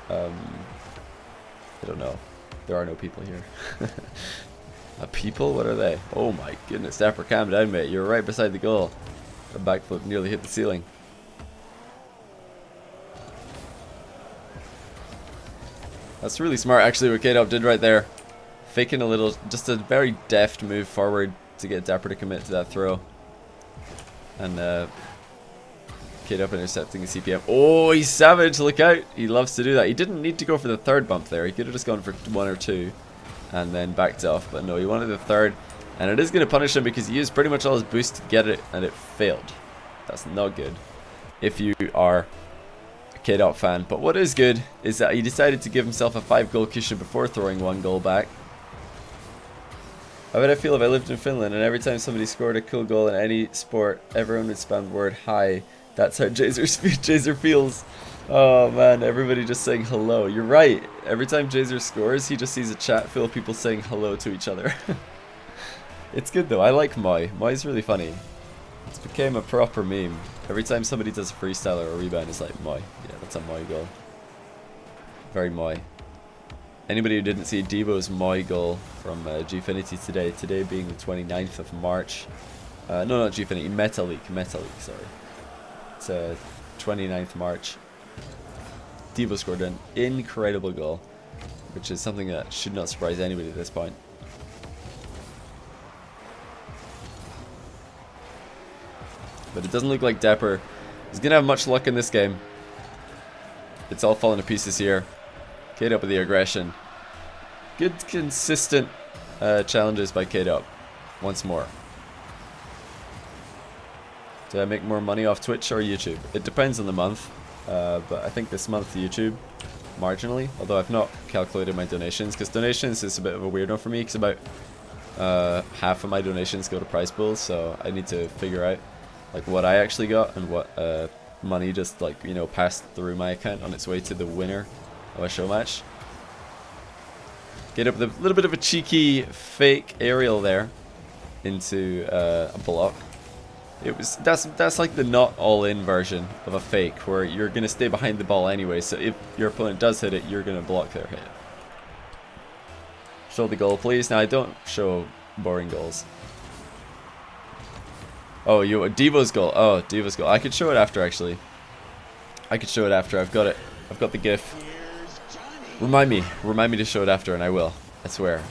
I don't know. There are no people here. People? What are they? Oh my goodness, Dappur, calm down, mate. You're right beside the goal. A backflip nearly hit the ceiling. That's really smart, actually, what Kaydop did right there. Faking a little, just a very deft move forward to get Dappur to commit to that throw. And Kaydop intercepting the CPM. Oh, he's savage, look out. He loves to do that. He didn't need to go for the third bump there. He could have just gone for 1 or 2 and then backed off. But no, he wanted the third. And it is going to punish him because he used pretty much all his boost to get it and it failed. That's not good if you are Kaydop fan. But what is good is that he decided to give himself a 5-goal cushion before throwing 1 goal back. How would I feel if I lived in Finland and every time somebody scored a cool goal in any sport, everyone would spam the word hi? That's how Jazer feels. Oh man, everybody just saying hello. You're right. Every time Jazer scores, he just sees a chat full of people saying hello to each other. It's good though. I like Moi. Moi's really funny. It's became a proper meme. Every time somebody does a freestyle or a rebound, it's like Moi. Yeah, that's a Moi goal. Very Moi. Anybody who didn't see Devo's Moi goal from Gfinity today being the 29th of March. No, not Gfinity, Meta League, sorry. It's 29th March. Devo scored an incredible goal, which is something that should not surprise anybody at this point. But it doesn't look like Dappur is going to have much luck in this game. It's all falling to pieces here. Kaydop with the aggression. Good consistent challenges by Kaydop. Once more. Do I make more money off Twitch or YouTube? It depends on the month. But I think this month YouTube, marginally. Although I've not calculated my donations. Because donations is a bit of a weird one for me. Because about half of my donations go to prize pools. So I need to figure out like what I actually got. And what money just like, you know, passed through my account on its way to the winner of a show match. Get up with a little bit of a cheeky fake aerial there into a block. That's like the not all in version of a fake where you're gonna stay behind the ball anyway, so if your opponent does hit it, you're gonna block their hit. Show the goal please. Now I don't show boring goals. Oh, Devo's goal. Oh, Devo's goal. I could show it after actually. I could show it after. I've got it. I've got the GIF. Remind me to show it after, and I will. I swear.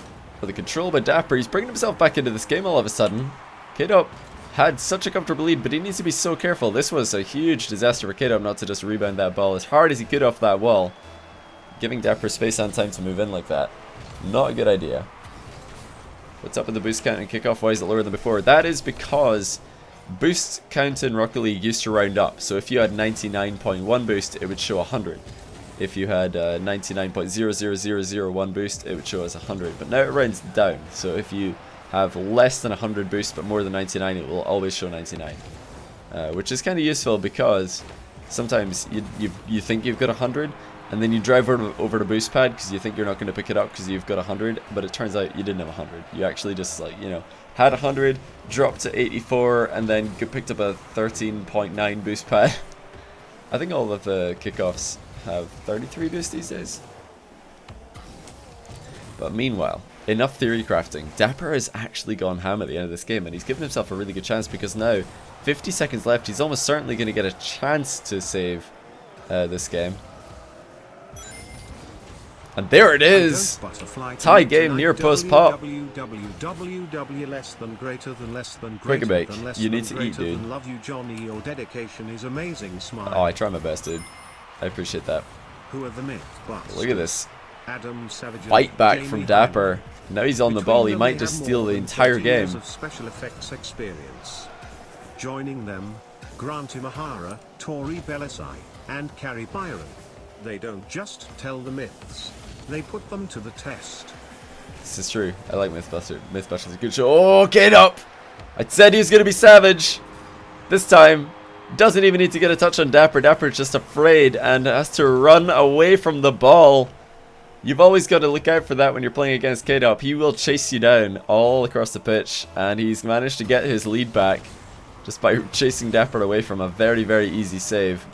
For the control by Dappur, he's bringing himself back into this game all of a sudden. Kaydop had such a comfortable lead, but he needs to be so careful. This was a huge disaster for Kaydop not to just rebound that ball as hard as he could off that wall. Giving Dappur space and time to move in like that. Not a good idea. What's up with the boost count and kickoff? Why is it lower than before? That is because boost count in Rocket League used to round up. So if you had 99.1 boost, it would show 100. If you had 99.00001 boost, it would show as 100. But now it rounds down. So if you have less than 100 boost but more than 99, it will always show 99. Which is kind of useful because sometimes you think you've got 100 and then you drive over to boost pad because you think you're not going to pick it up because you've got 100, but it turns out you didn't have 100. You actually just, like, you know, had 100, dropped to 84, and then picked up a 13.9 boost pad. I think all of the kickoffs have 33 boost these days. But meanwhile, enough theory crafting. Dappur has actually gone ham at the end of this game, and he's given himself a really good chance because now, 50 seconds left, he's almost certainly going to get a chance to save this game. And there it is! Tie game near post pop. Quick a bake. You need to eat, dude. Love you, Johnny. Your dedication is amazing. Smile. Oh, I try my best, dude. I appreciate that. Who are the myth-busters? Look at this. Adam Savage. Fight back from Dappur. Now he's on the ball. He might just steal the entire game. Of special effects experience. Joining them, Grant Imahara, Tori Belisai, and Carrie Byron. They don't just tell the myths. They put them to the test. This is true. I like Mythbusters. Mythbusters is a good show. Oh, Kaydop! I said he was going to be savage. This time, doesn't even need to get a touch on Dappur. Dappur's just afraid and has to run away from the ball. You've always got to look out for that when you're playing against Kaydop. He will chase you down all across the pitch, and he's managed to get his lead back just by chasing Dappur away from a very, very easy save.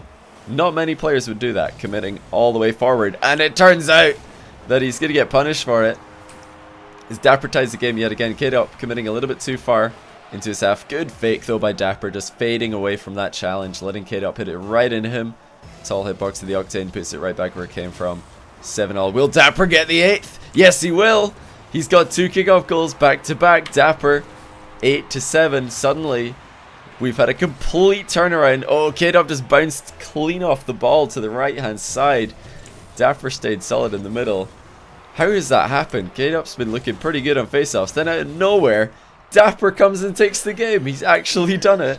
Not many players would do that, committing all the way forward, and it turns out that he's going to get punished for it. As Dappur ties the game yet again. Kaydop committing a little bit too far into his half. Good fake though by Dappur, just fading away from that challenge, letting Kaydop hit it right into him. Tall hitbox to the Octane, puts it right back where it came from. 7-all. Will Dappur get the 8th? Yes, he will. He's got 2 kickoff goals back to back. Dappur 8-7. Suddenly, we've had a complete turnaround. Oh, Kaydop just bounced clean off the ball to the right-hand side. Dappur stayed solid in the middle. How does that happen? Kaydop's been looking pretty good on face-offs. Then out of nowhere, Dappur comes and takes the game. He's actually done it.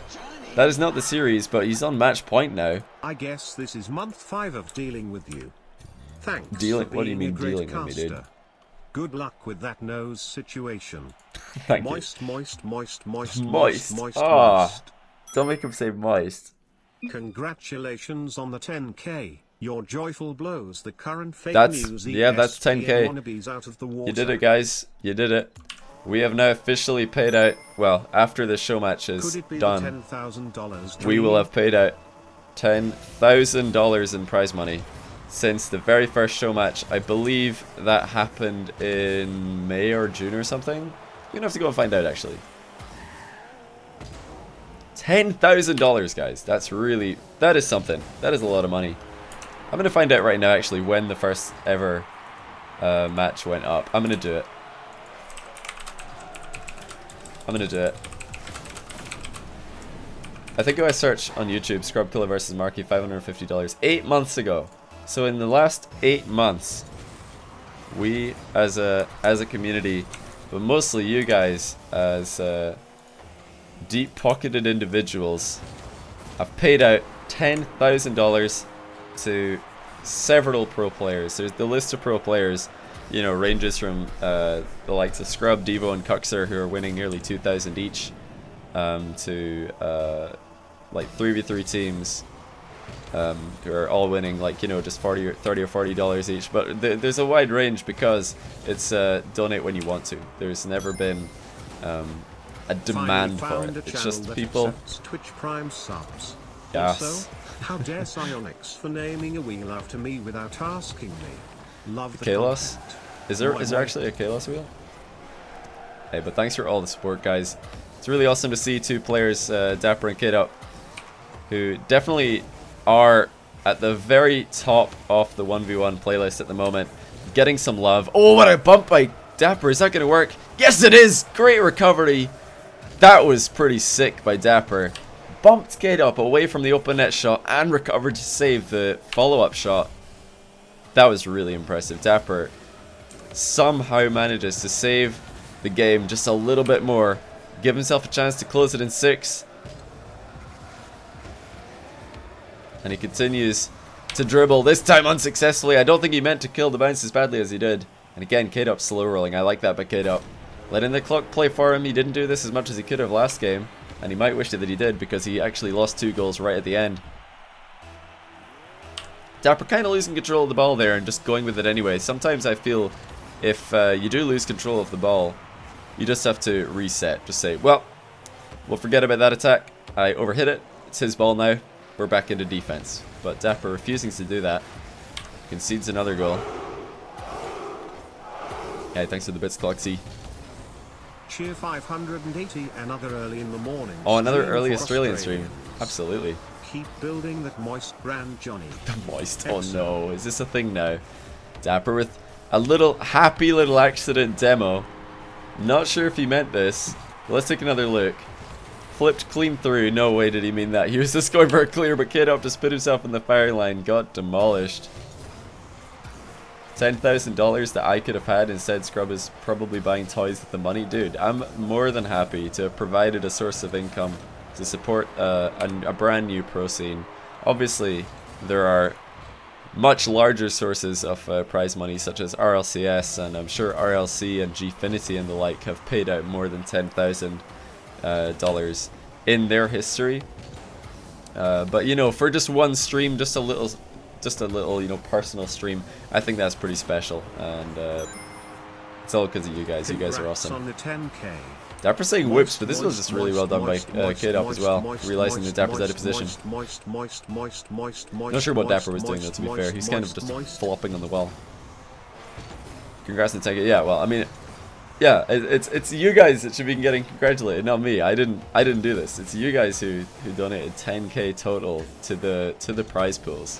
That is not the series, but he's on match point now. I guess this is month 5 of dealing with you. Thanks Dealing? for What do you being mean a great dealing with me, dude? caster. Good luck with that nose situation. Thank moist, you. moist, moist, moist, Moist. moist, moist, Ah, moist. don't make him say moist. Congratulations on the 10k. Your joyful blows the current fake news Yeah, that's ESPN 10k. wannabes out of the water. You did it, guys. You did it. We have now officially paid out. Well, after the show match is Could it be done, the $10,000 we will have paid out $10,000 in prize money since the very first show match. I believe that happened in May or June or something. We're gonna have to go and find out, actually. $10,000, guys. That is something. That is a lot of money. I'm gonna find out right now, actually, when the first ever match went up. I'm gonna do it. I think if I search on YouTube, Scrub Pillar versus Marky, $550, 8 months ago. So in the last 8 months, we as a community, but mostly you guys as deep-pocketed individuals, have paid out $10,000 to several pro players. There's the list of pro players, you know, ranges from the likes of Scrub, Devo, and Cuxer, who are winning nearly 2,000 each, to like 3v3 teams who are all winning, like, you know, just $30 or $40 each. But there's a wide range because it's donate when you want to. There's never been a demand for it. It's just people. Twitch Prime subs. Yes. Also, how dare Psionics for naming a wheel after me without asking me. Love the Kalos? content. Is there actually a Kalos wheel? Hey, but thanks for all the support, guys. It's really awesome to see two players, Dappur and Kaydop, who definitely are at the very top of the 1v1 playlist at the moment, getting some love. Oh, what a bump by Dappur. Is that going to work? Yes, it is! Great recovery. That was pretty sick by Dappur. Bumped Kaydop away from the open net shot and recovered to save the follow-up shot. That was really impressive. Dappur somehow manages to save the game just a little bit more. Give himself a chance to close it in 6. And he continues to dribble, this time unsuccessfully. I don't think he meant to kill the bounce as badly as he did. And again, Kaydop slow rolling. I like that by Kaydop. Letting the clock play for him. He didn't do this as much as he could have last game. And he might wish that he did, because he actually lost 2 goals right at the end. Dappur kind of losing control of the ball there and just going with it anyway. Sometimes I feel if you do lose control of the ball, you just have to reset. Just say, well, we'll forget about that attack. I overhit it. It's his ball now. We're back into defense. But Dappur refusing to do that. Concedes another goal. Hey, thanks for the bits, Cloxy. Cheer 580, another early in the morning. Oh, another early Australian stream. Absolutely. Keep building that moist brand, Johnny. The moist. Oh no, is this a thing now? Dappur with a little happy little accident demo. Not sure if he meant this. Let's take another look. Flipped clean through. No way did he mean that. He was just going for a clear, but Kaydop just put himself in the firing line. Got demolished. $10,000 that I could have had. Instead, Scrub is probably buying toys with the money. Dude, I'm more than happy to have provided a source of income to support a brand new pro scene. Obviously, there are much larger sources of prize money, such as RLCS, and I'm sure RLC and Gfinity and the like have paid out more than $10,000 in their history. But you know, for just one stream, just a little, you know, personal stream, I think that's pretty special, and it's all because of you guys. You guys are awesome. On the 10K. Dappur saying whoops, but this was just really well done by Kaydop as well, realizing that Dappur's out of position. Not sure what Dappur was doing though, to be fair. He's kind of just flopping on the wall. Congrats on the 10K. Yeah, well, I mean, yeah, it's you guys that should be getting congratulated, not me. I didn't do this. It's you guys who donated 10K total to the prize pools.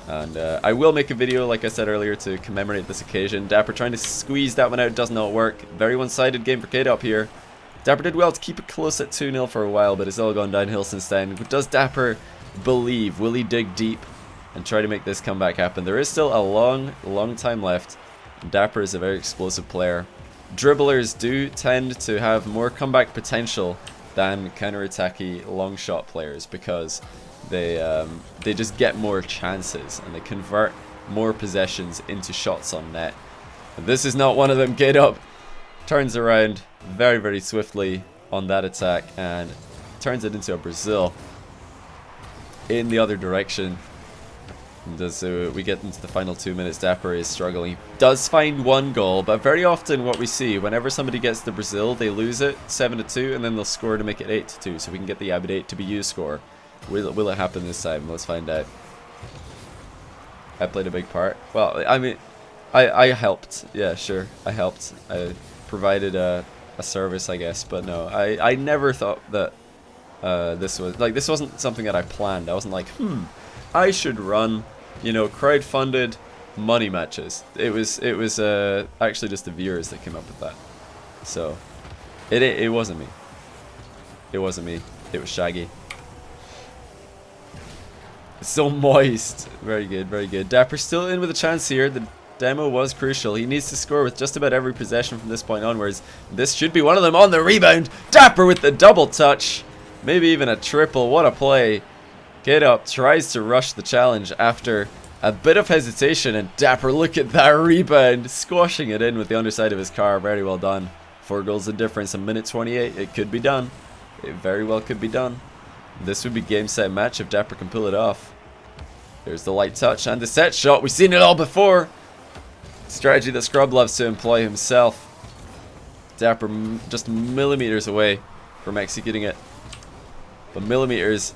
And I will make a video, like I said earlier, to commemorate this occasion. Dappur trying to squeeze that one out, does not work. Very one-sided game for Kaydop here. Dappur did well to keep it close at 2-0 for a while, but it's all gone downhill since then. Does Dappur believe? Will he dig deep and try to make this comeback happen? There is still a long time left. Dappur is a very explosive player. Dribblers do tend to have more comeback potential, than counter-attacky long shot players because they just get more chances and they convert more possessions into shots on net. And this is not one of them. Kaydop turns around very, very swiftly on that attack and turns it into a Brazil in the other direction. And as we get into the final 2 minutes, Dappur is struggling. He does find one goal, but very often what we see, whenever somebody gets the Brazil, they lose it 7-2, and then they'll score to make it 8-2, so we can get the Abid 8 to be you score. Will it happen this time? Let's find out. I played a big part. Well, I mean, I helped. Yeah, sure, I helped. I provided a service, I guess, but no, I never thought that this wasn't something that I planned. I wasn't like, I should run, you know, crowd-funded money matches. It was actually just the viewers that came up with that. So it wasn't me. It wasn't me. It was Shaggy. It's so moist. Very good, very good. Dappur still in with a chance here. The demo was crucial. He needs to score with just about every possession from this point onwards. This should be one of them. On the rebound, Dappur with the double touch. Maybe even a triple. What a play. Kaydop tries to rush the challenge after a bit of hesitation, and Dappur, look at that rebound, squashing it in with the underside of his car. Very well done. 4 goals in difference, a minute 28. It could be done. It very well could be done. This would be game, set, match if Dappur can pull it off. There's the light touch and the set shot. We've seen it all before. Strategy that Scrub loves to employ himself. Dappur just millimeters away from executing it. But millimeters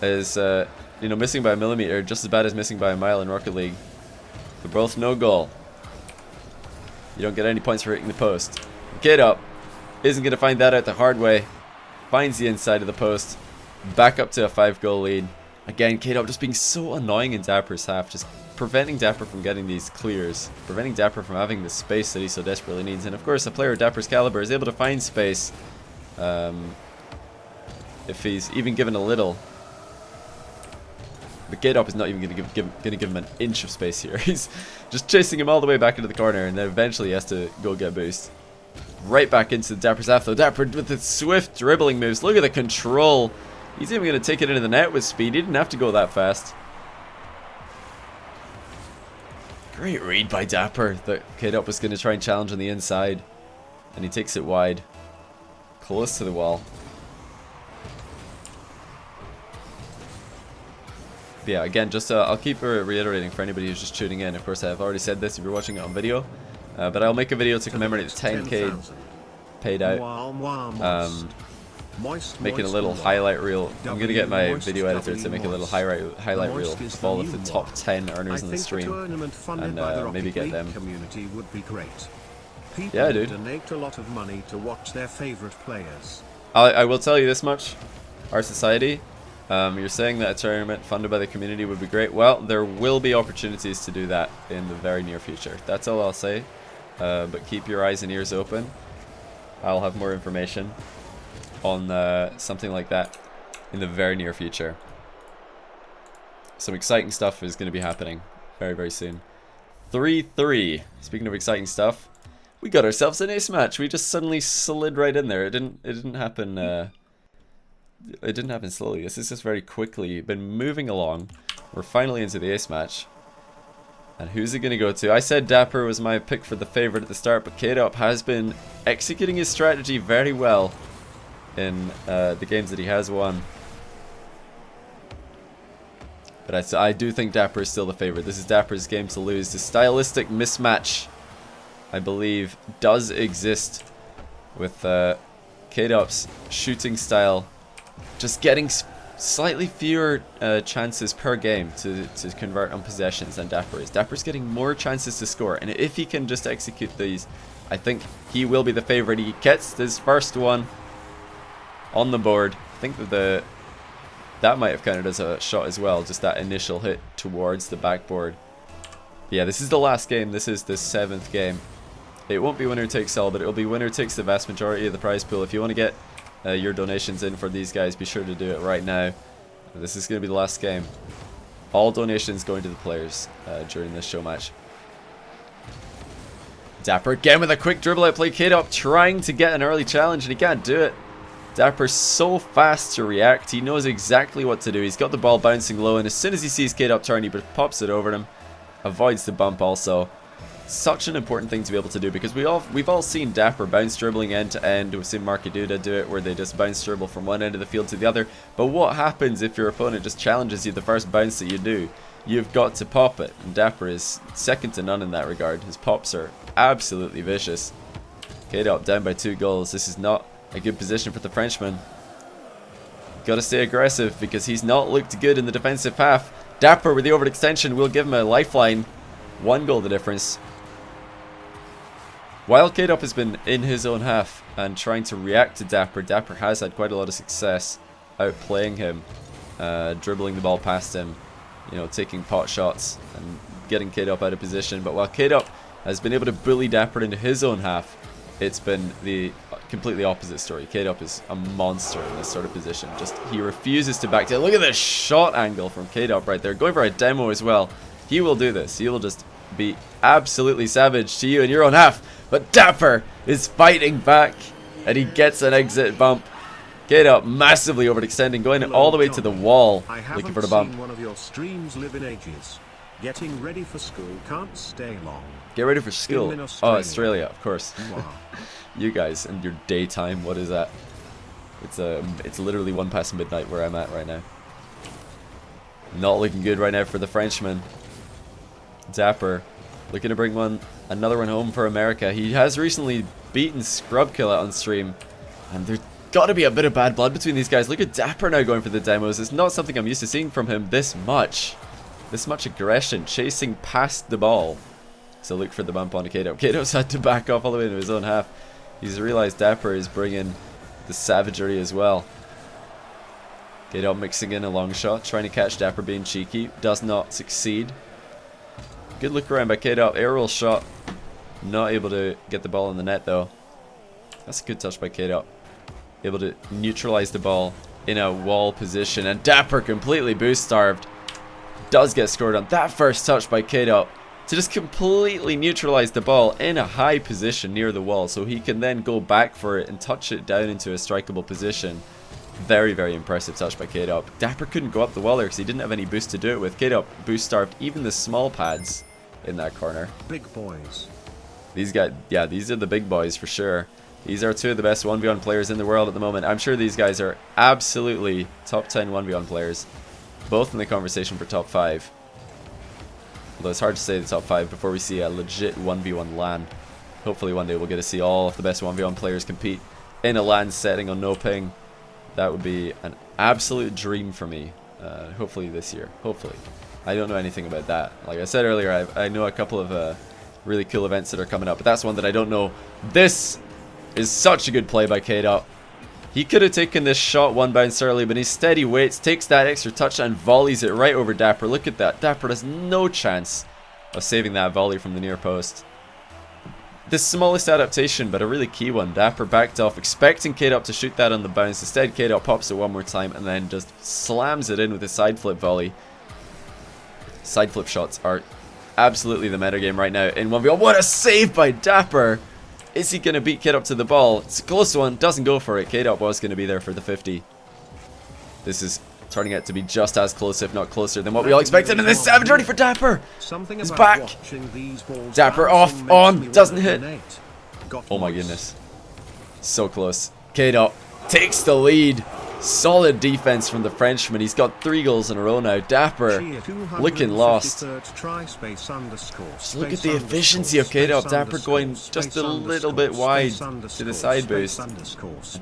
is, you know, missing by a millimeter just as bad as missing by a mile in Rocket League. They're both no goal. You don't get any points for hitting the post. Kaydop isn't going to find that out the hard way. Finds the inside of the post. Back up to a 5-goal lead. Again, Kaydop just being so annoying in Dappur's half, just preventing Dappur from getting these clears, preventing Dappur from having the space that he so desperately needs. And of course, a player of Dappur's caliber is able to find space if he's even given a little. But Kaydop is not even going to give him an inch of space here. He's just chasing him all the way back into the corner, and then eventually he has to go get a boost. Right back into Dappur's half though. Dappur with the swift dribbling moves. Look at the control. He's even going to take it into the net with speed. He didn't have to go that fast. Great read by Dappur. The Kaydop was going to try and challenge on the inside, and he takes it wide. Close to the wall. But yeah, again, just I'll keep reiterating for anybody who's just tuning in. Of course, I've already said this if you're watching it on video. But I'll make a video to commemorate the 10k paid out. Making a little highlight reel. I'm going to get my video editor to make a little highlight reel of all of the top 10 earners on the stream. And maybe get them. Yeah, dude. Donate a lot of money to watch their favorite players. I will tell you this much. Our society, you're saying that a tournament funded by the community would be great. Well, there will be opportunities to do that in the very near future. That's all I'll say. But keep your eyes and ears open. I'll have more information on something like that in the very near future. Some exciting stuff is going to be happening very, very soon. 3-3. Speaking of exciting stuff, we got ourselves an ace match. We just suddenly slid right in there. It didn't happen. It didn't happen slowly. This is just very quickly been moving along. We're finally into the ace match. And who's it going to go to? I said Dappur was my pick for the favorite at the start, but Kaydop has been executing his strategy very well in the games that he has won. But I do think Dappur is still the favorite. This is Dappur's game to lose. The stylistic mismatch, I believe, does exist with Kaydop's shooting style just getting slightly fewer chances per game to convert on possessions than Dappur is. Dappur's getting more chances to score, and if he can just execute these, I think he will be the favorite. He gets his first one on the board. I think that that might have counted as a shot as well, just that initial hit towards the backboard. Yeah, this is the last game. This is the 7th game. It won't be winner takes all, but it'll be winner takes the vast majority of the prize pool. If you want to get your donations in for these guys, be sure to do it right now. This is going to be the last game. All donations going to the players during this show match. Dappur again with a quick dribble out play. Kaydop trying to get an early challenge, and he can't do it. Dapper's so fast to react. He knows exactly what to do. He's got the ball bouncing low, and as soon as he sees Kaydop turn, he pops it over him. Avoids the bump also. Such an important thing to be able to do, because we've all seen Dappur bounce dribbling end to end. We've seen Markaduda do it, where they just bounce dribble from one end of the field to the other. But what happens if your opponent just challenges you the first bounce that you do? You've got to pop it, and Dappur is second to none in that regard. His pops are absolutely vicious. Kaydop down by 2 goals. This is not a good position for the Frenchman. Got to stay aggressive, because he's not looked good in the defensive half. Dappur with the overextension will give him a lifeline. 1 goal the difference. While Kaydop has been in his own half and trying to react to Dappur, Dappur has had quite a lot of success outplaying him, dribbling the ball past him, you know, taking pot shots and getting Kaydop out of position. But while Kaydop has been able to bully Dappur into his own half, it's been the completely opposite story. Kaydop is a monster in this sort of position. Just, he refuses to back down. Look at this shot angle from Kaydop right there, going for a demo as well. He will do this. He will just be absolutely savage to you in your own half. But Dappur is fighting back, and he gets an exit bump. Kaydop massively overextending, going all the way to the wall, looking for the bump. One of your streams live in ages. Getting ready for school can't stay long. Get ready for school. Oh, Australia, of course. Wow. You guys and your daytime. What is that? It's literally 1 past midnight where I'm at right now. Not looking good right now for the Frenchman. Dappur looking to bring another one home for America. He has recently beaten Scrubkilla on stream, and there's got to be a bit of bad blood between these guys. Look at Dappur now going for the demos. It's not something I'm used to seeing from him this much. This much aggression, chasing past the ball. So look for the bump onto Kaydop. Kaydop's had to back off all the way into his own half. He's realized Dappur is bringing the savagery as well. Kaydop mixing in a long shot, trying to catch Dappur being cheeky. Does not succeed. Good look around by Kaydop. Aerial shot. Not able to get the ball in the net though. That's a good touch by Kaydop. Able to neutralize the ball in a wall position. And Dappur completely boost starved. Does get scored on. That first touch by Kaydop to just completely neutralize the ball in a high position near the wall, so he can then go back for it and touch it down into a strikeable position. Very, very impressive touch by Kaydop. Dappur couldn't go up the wall there because he didn't have any boost to do it with. Kaydop boost starved even the small pads in that corner. Big boys. These guys, yeah, these are the big boys for sure. These are 2 of the best 1v1 players in the world at the moment. I'm sure these guys are absolutely top 10 1v1 players. Both in the conversation for top 5. Although it's hard to say the top 5 before we see a legit 1v1 LAN. Hopefully one day we'll get to see all of the best 1v1 players compete in a LAN setting on no ping. That would be an absolute dream for me. Hopefully this year. Hopefully. I don't know anything about that. Like I said earlier, I know a couple of really cool events that are coming up, but that's one that I don't know. This is such a good play by Kaydop. He could have taken this shot 1 bounce early, but he steady waits, takes that extra touch and volleys it right over Dappur. Look at that. Dappur has no chance of saving that volley from the near post. The smallest adaptation, but a really key one. Dappur backed off, expecting Kaydop to shoot that on the bounce. Instead, Kaydop pops it 1 more time and then just slams it in with a side flip volley. Side flip shots are absolutely the metagame right now in 1v1. What a save by Dappur! Is he going to beat Kaydop to the ball? It's a close one. Doesn't go for it. Kaydop was going to be there for the 50. This is turning out to be just as close, if not closer, than what we all expected. And this savage ready for Dappur. He's back. Dappur off, on, doesn't hit. Oh my goodness. So close. Kaydop takes the lead. Solid defense from the Frenchman. He's got 3 goals in a row now. Dappur looking lost. Just look at the efficiency of Kaydop. Dappur going just a little bit wide to the side boost.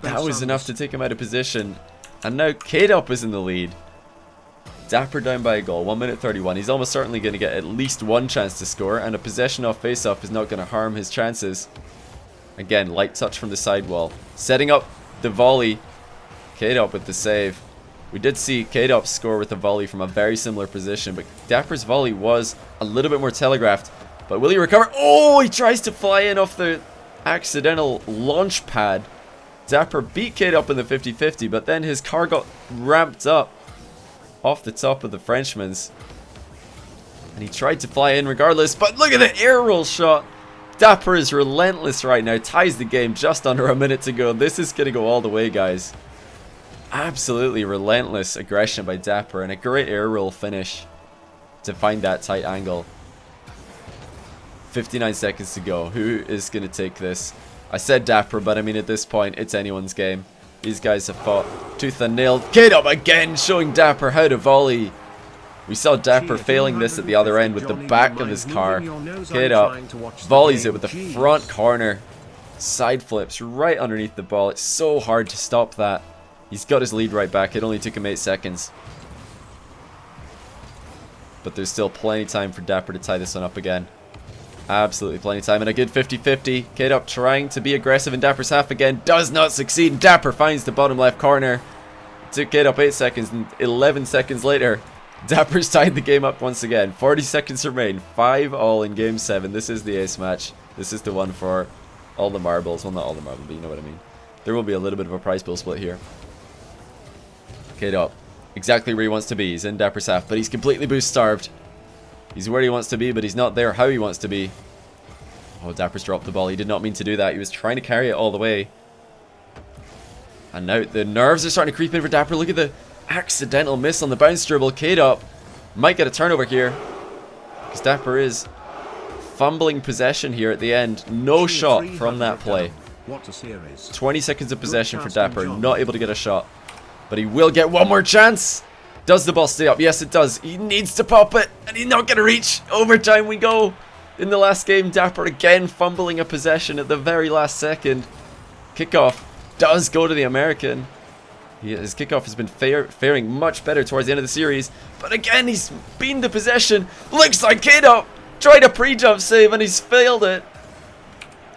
That was enough to take him out of position. And now Kaydop is in the lead. Dappur down by a goal. 1 minute 31. He's almost certainly going to get at least 1 chance to score. And a possession off face-off is not going to harm his chances. Again, light touch from the side wall. Setting up the volley. Kaydop with the save. We did see Kaydop score with a volley from a very similar position, but Dappur's volley was a little bit more telegraphed. But will he recover? Oh, he tries to fly in off the accidental launch pad. Dappur beat Kaydop in the 50-50, but then his car got ramped up off the top of the Frenchman's. And he tried to fly in regardless, but look at the air roll shot. Dappur is relentless right now. Ties the game just under a minute to go. This is going to go all the way, guys. Absolutely relentless aggression by Dappur and a great air roll finish to find that tight angle. 59 seconds to go. Who is going to take this? I said Dappur, but I mean at this point, it's anyone's game. These guys have fought tooth and nail. Kaydop again, showing Dappur how to volley. We saw Dappur failing this at the other end with the back of his car. Kaydop volleys it with the front corner. Side flips right underneath the ball. It's so hard to stop that. He's got his lead right back. It only took him 8 seconds. But there's still plenty of time for Dappur to tie this one up again. Absolutely plenty of time and a good 50-50. Kaydop trying to be aggressive in Dappur's half again. Does not succeed. Dappur finds the bottom left corner. It took Kaydop 8 seconds and 11 seconds later, Dappur's tied the game up once again. 40 seconds remain. 5-all in game 7. This is the ace match. This is the one for all the marbles. Well, not all the marbles, but you know what I mean. There will be a little bit of a prize pool split here. Kaydop, exactly where he wants to be. He's in Dappur's half, but he's completely boost starved. He's where he wants to be, but he's not there how he wants to be. Oh, Dappur's dropped the ball. He did not mean to do that. He was trying to carry it all the way. And now the nerves are starting to creep in for Dappur. Look at the accidental miss on the bounce dribble. Kaydop might get a turnover here, because Dappur is fumbling possession here at the end. No shot from that play. 20 seconds of possession for Dappur. Not able to get a shot. But he will get one more chance. Does the ball stay up? Yes, it does. He needs to pop it, and he's not going to reach. Overtime we go. In the last game, Dappur again fumbling a possession at the very last second. Kickoff does go to the American. His kickoff has been faring much better towards the end of the series. But again, he's beaten the possession. Looks like Kaydop tried a pre-jump save, and he's failed it.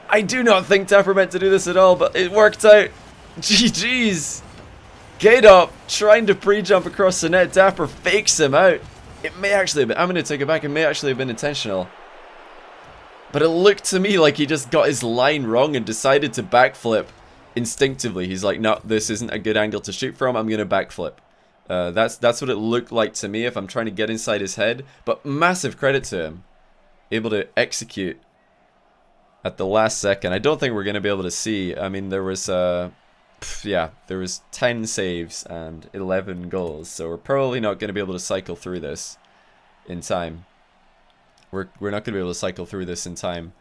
I do not think Dappur meant to do this at all, but it worked out. GG's. Kaydop trying to pre-jump across the net. Dappur fakes him out. It may actually have been, I'm going to take it back, it may actually have been intentional. But it looked to me like he just got his line wrong and decided to backflip instinctively. He's like, no, this isn't a good angle to shoot from, I'm going to backflip. That's what it looked like to me if I'm trying to get inside his head. But massive credit to him. Able to execute at the last second. I don't think we're going to be able to see. I mean, there was... yeah, there was 10 saves and 11 goals, so we're probably not going to be able to cycle through this in time. We're not going to be able to cycle through this in time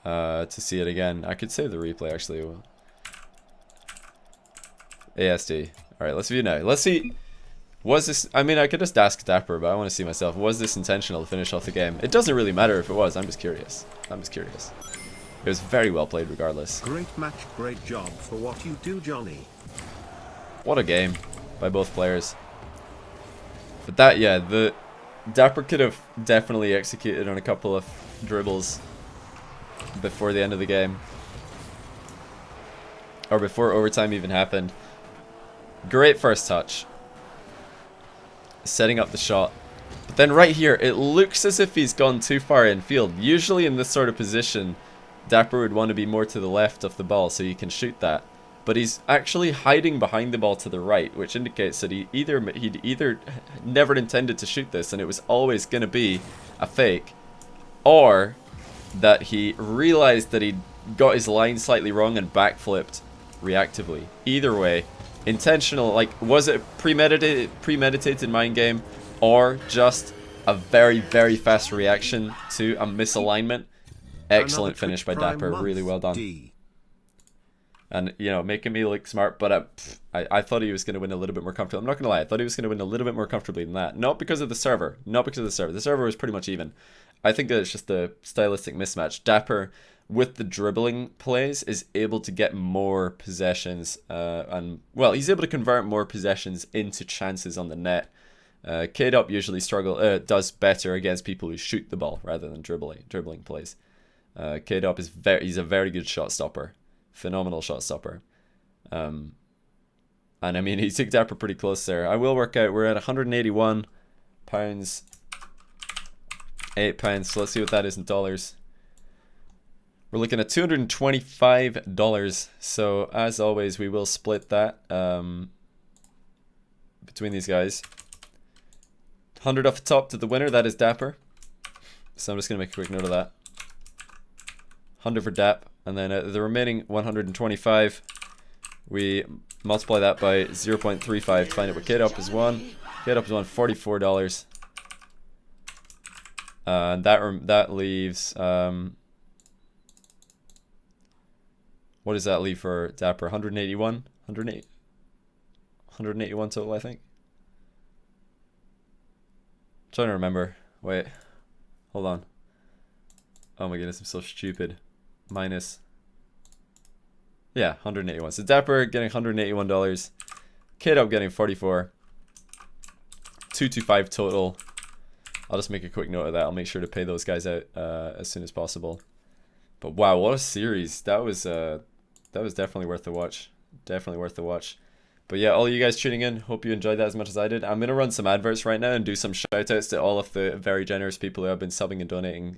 to see it again. I could save the replay, actually. ASD. Alright, let's view now. Let's see, was this... I mean, I could just ask Dappur, but I want to see myself. Was this intentional to finish off the game? It doesn't really matter if it was, I'm just curious. It was very well played regardless. Great match, great job for what you do, Johnny. What a game by both players. But that, yeah, the Dappur could have definitely executed on a couple of dribbles before the end of the game. Or before overtime even happened. Great first touch. Setting up the shot. But then right here, it looks as if he's gone too far infield. Usually in this sort of position, Dappur would want to be more to the left of the ball so you can shoot that. But he's actually hiding behind the ball to the right, which indicates that he'd either never intended to shoot this and it was always going to be a fake, or that he realized that he'd got his line slightly wrong and backflipped reactively. Either way, intentional, like, was it premeditated mind game, or just a very, very fast reaction to a misalignment? Excellent finish by Dappur, really well done. And, you know, making me look smart, but I thought he was going to win a little bit more comfortably. I'm not going to lie, I thought he was going to win a little bit more comfortably than that. Not because of the server, the server was pretty much even. I think that it's just a stylistic mismatch. Dappur, with the dribbling plays, is able to get more possessions, and, well, he's able to convert more possessions into chances on the net. Kaydop usually does better against people who shoot the ball rather than dribbling plays. Kaydop is he's a very good shot stopper. Phenomenal shot stopper. And I mean, he took Dappur pretty close there. I will work out, we're at £181, £8, so let's see what that is in dollars. We're looking at $225, so as always we will split that between these guys. 100 off the top to the winner, that is Dappur. So I'm just going to make a quick note of that. 100 for Dap, and then the remaining 125, we multiply that by 0.35 to find out what Kaydop is won. Kaydop is won $44. And that leaves, what does that leave for Dapper? 181? 181 total, I think. I'm trying to remember. Wait. Hold on. Oh my goodness, I'm so stupid. Minus. Yeah, 181. So Dapper getting $181. Kaydop getting 44. 225 total. I'll just make a quick note of that. I'll make sure to pay those guys out as soon as possible. But wow, what a series. That was definitely worth the watch. Definitely worth the watch. But yeah, all you guys tuning in, hope you enjoyed that as much as I did. I'm going to run some adverts right now and do some shoutouts to all of the very generous people who have been subbing and donating.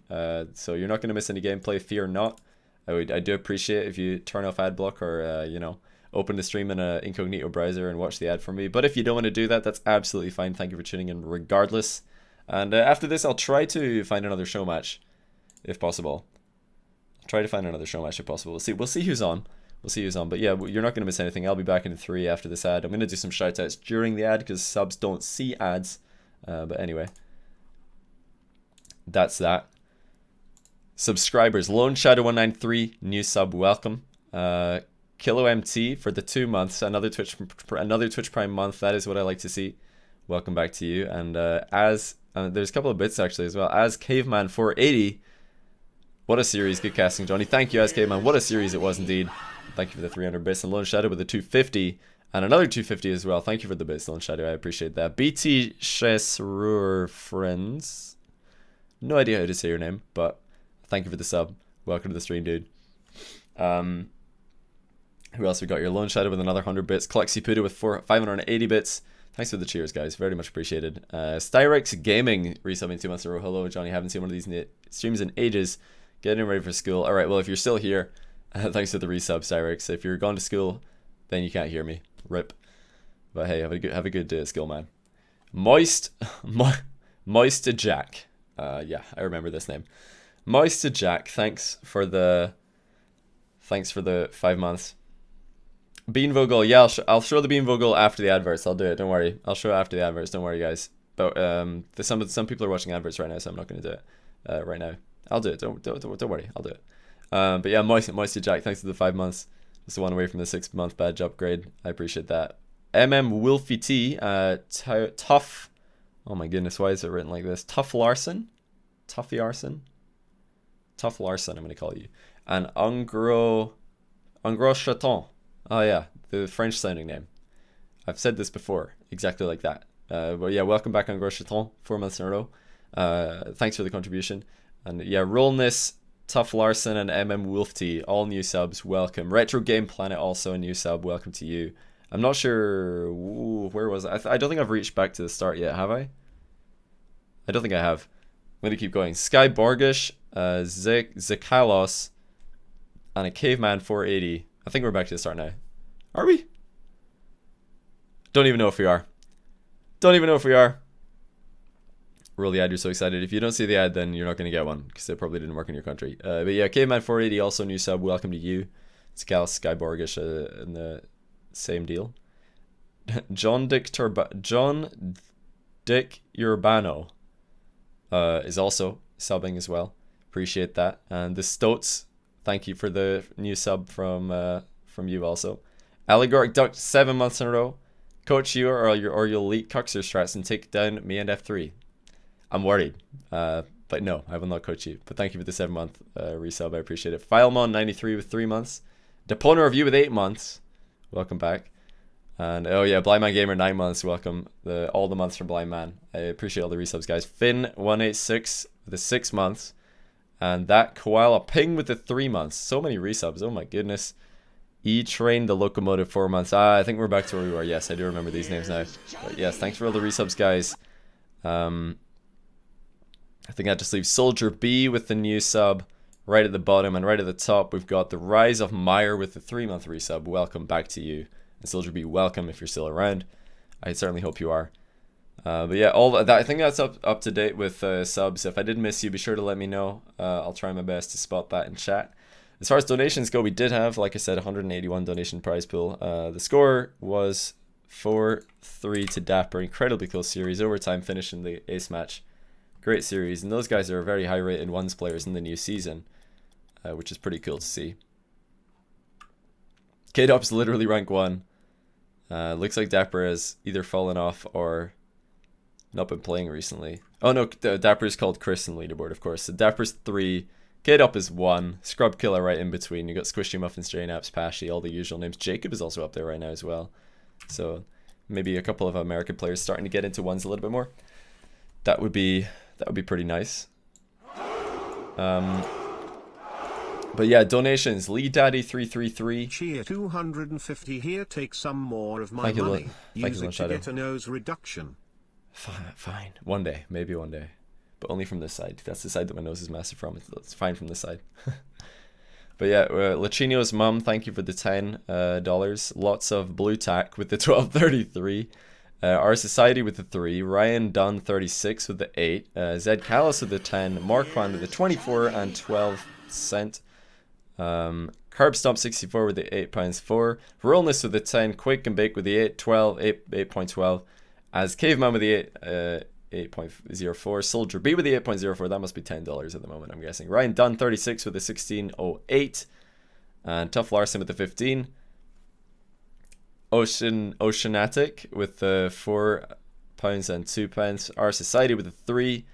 So you're not going to miss any gameplay, fear not. I do appreciate if you turn off ad block or, you know, open the stream in an incognito browser and watch the ad for me. But if you don't want to do that, that's absolutely fine. Thank you for tuning in regardless. And after this, I'll try to find another show match, if possible. I'll try to find another show match if possible. We'll see who's on. We'll see who's on. But yeah, you're not going to miss anything. I'll be back in 3 after this ad. I'm going to do some shoutouts during the ad because subs don't see ads. But anyway, that's that. Subscribers, Lone Shadow 193, new sub, welcome. Kilo MT for the 2 months, another Twitch Prime month. That is what I like to see. Welcome back to you. And there's a couple of bits actually as well. As Caveman 480, what a series. Good casting, Johnny. Thank you, As Caveman. What a series it was indeed. Thank you for the 300 bits. And Lone Shadow with the 250 and another 250 as well. Thank you for the bits, Lone Shadow. I appreciate that. BT Chesrur friends. No idea how to say your name, but thank you for the sub. Welcome to the stream, dude. Who else we got? Your Lone Shadow with another 100 bits. Klexi Puda with 580 bits. Thanks for the cheers, guys. Very much appreciated. Styrex Gaming resubbing 2 months in a row. Hello, Johnny. Haven't seen one of these streams in ages. Getting ready for school. All right. Well, if you're still here, thanks for the resub, Styrex. If you're gone to school, then you can't hear me. Rip. But hey, have a good skill, man. Moist Jack. Yeah, I remember this name. Moist Jack. Thanks for the 5 months. Beanvogel, yeah, I'll show the Beanvogel after the adverts. I'll do it. Don't worry. I'll show it after the adverts. Don't worry, guys. But some people are watching adverts right now, so I'm not going to do it right now. I'll do it. Don't worry. I'll do it. But yeah, Moisty Jack, thanks for the 5 months. Just the one away from the 6-month badge upgrade. I appreciate that. Wolfie T, Tough. Oh my goodness, why is it written like this? Tough Larson, I'm going to call you. And Ungros Chaton. Oh yeah, the French sounding name. I've said this before, exactly like that. But yeah, welcome back on Gros Chaton, 4 months in a row. Thanks for the contribution. And yeah, Rollness, Tough Larson, and Wolf T, all new subs, welcome. Retro Game Planet, also a new sub, welcome to you. I'm not sure, where was I? I don't think I've reached back to the start yet, have I? I don't think I have. I'm going to keep going. Sky Borgish, Zekalos, and a Caveman 480. I think we're back to the start now. Are we? Don't even know if we are. Roll the ad, you're so excited. If you don't see the ad, then you're not going to get one, because it probably didn't work in your country. But yeah, Caveman 480, also new sub, welcome to you. Sky Borgish, in the same deal. John Dick Urbano is also subbing as well. Appreciate that. And the Stoats, thank you for the new sub from you also. Allegoric Duck, 7 months in a row. Coach you or you'll leak Cuxer strats and take down me and F3. I'm worried. But no, I will not coach you. But thank you for the 7-month resub. I appreciate it. Filemon93 with 3 months. Deponer of you with 8 months. Welcome back. And oh yeah, Blind Man Gamer 9 months. Welcome. All the months for Blind Man. I appreciate all the resubs, guys. Finn186 with the 6 months. And that Koala Ping with the 3 months. So many resubs. Oh my goodness. E-Train the Locomotive 4 months. I think we're back to where we were. Yes, I do remember these names now. But yes, thanks for all the resubs, guys. I think that just leaves Soldier B with the new sub right at the bottom, and right at the top we've got the Rise of Meyer with the 3-month resub. Welcome back to you. And Soldier B, welcome if you're still around. I certainly hope you are. But yeah, all that, I think that's up to date with subs. If I did miss you, be sure to let me know. I'll try my best to spot that in chat. As far as donations go, we did have, like I said, 181 donation prize pool. The score was 4-3 to Dappur. Incredibly close series. Overtime finish in the ace match. Great series. And those guys are very high rated ones players in the new season, which is pretty cool to see. Kaydop's literally rank 1. Looks like Dappur has either fallen off or not been playing recently. Oh no, Dappur is called Chris in leaderboard, of course. So Dappur's 3. Kaydop is 1. Scrub Killer right in between. You got Squishy Muffins, J-Naps, Pashy, all the usual names. Jacob is also up there right now as well. So maybe a couple of American players starting to get into ones a little bit more. That would be pretty nice. But yeah, donations. Lee Daddy 333. Cheer 250 here. Take some more of my money. Use it to get a nose reduction. Fine. One day, maybe one day. But only from this side. That's the side that my nose is massive from. It's fine from this side. But yeah, Lachino's mum, thank you for the $10. Lots of blue tack with the 1233. Our Society with the 3. Ryan Dunn 36 with the 8. Zed Callis with the 10. Marquand with the 24 and 12 cent. Carb Stomp 64 with the £8 4. Rollness with the 10. Quake and Bake with the 8.12. As Caveman with the 8.04. Soldier B with the 8.04. That must be $10 at the moment, I'm guessing. Ryan Dunn 36 with the 16.08. And Tough Larson with the 15. Oceanatic with the £4 and £2. Our Society with the 3.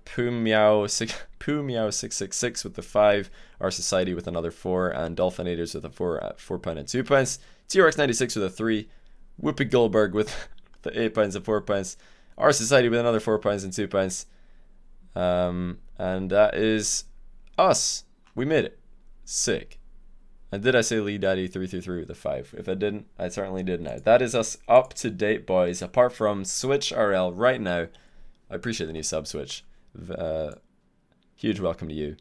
Poo Meow 666 with the 5. Our Society with another 4. And Dolphinators with a £4 and £2. T-Rex 96 with a 3. Whoopi Goldberg with the £8 and £4. Our Society with another £4 and £2. And that is us. We made it. Sick. And did I say Lee Daddy 333 with a 5? If I didn't, I certainly did now. That is us up to date, boys. Apart from Switch RL right now. I appreciate the new sub, Switch. Huge welcome to you.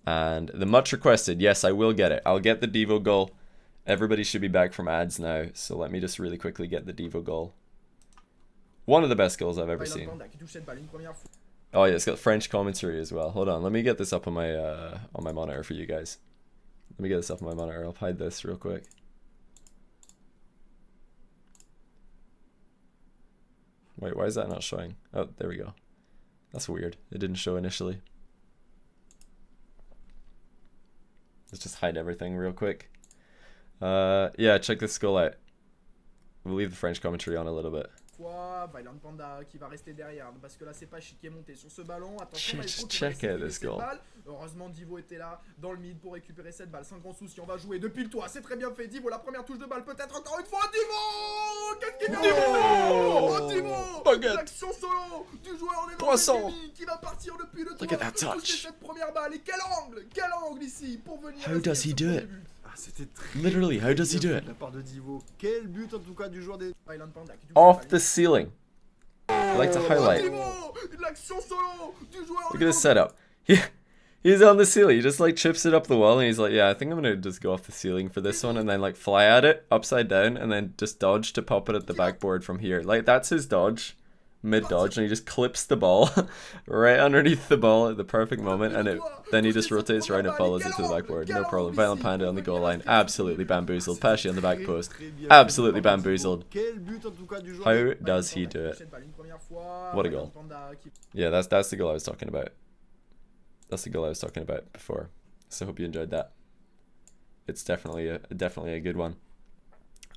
And the much requested, yes, I will get it. I'll get the Devo goal. Everybody should be back from ads now. So let me just really quickly get the Devo goal. One of the best goals I've ever seen. Oh yeah, it's got French commentary as well. Hold on, let me get this up on my monitor for you guys. Let me get this up on my monitor. I'll hide this real quick. Wait, why is that not showing? Oh, there we go. That's weird. It didn't show initially. Let's just hide everything real quick. Yeah, check this goal out. We'll leave the French commentary on a little bit. Violent Panda qui va rester derrière parce que là c'est pas qui est monté sur ce ballon. Attention, check out this goal. Heureusement Divo était là dans le mid pour récupérer cette balle sans grand souci. On va jouer depuis le toit, c'est très bien fait. Divo, la première touche de balle peut-être encore une fois. Divo, qu'est-ce qu'il vient de faire? Oh Divo, l'action solo du joueur en énorme qui va partir depuis le toit pour toucher cette première balle. Et quel angle ici pour venir. How does he do it? C'était très literally, how does he do it? De la part de Divo. Quel but en tout cas du joueur des Violent Panda. Off the ceiling. I like to highlight. Look at this setup. He's on the ceiling. He just like chips it up the wall and he's like, yeah, I think I'm gonna just go off the ceiling for this one and then like fly at it upside down and then just dodge to pop it at the backboard from here. Like that's his dodge. Mid dodge, and he just clips the ball right underneath the ball at the perfect moment, and then he just rotates right and follows it to the backboard. No problem. Violent Panda on the goal line, absolutely bamboozled. Pesci on the back post, absolutely bamboozled. How does he do it? What a goal! Yeah, that's the goal I was talking about. That's the goal I was talking about before. So hope you enjoyed that. It's definitely a good one.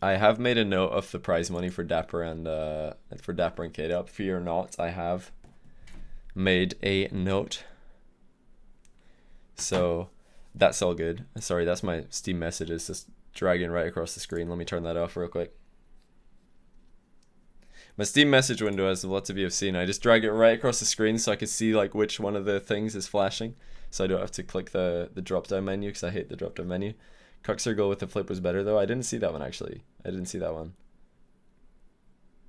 I have made a note of the prize money for Dappur and Kaydop. Fear not, I have made a note. So that's all good. Sorry, that's my Steam messages just dragging right across the screen. Let me turn that off real quick. My Steam message window, as lots of you have seen, I just drag it right across the screen so I can see like which one of the things is flashing. So I don't have to click the drop down menu because I hate the drop down menu. Cuxer goal with the flip was better though. I didn't see that one actually. I didn't see that one.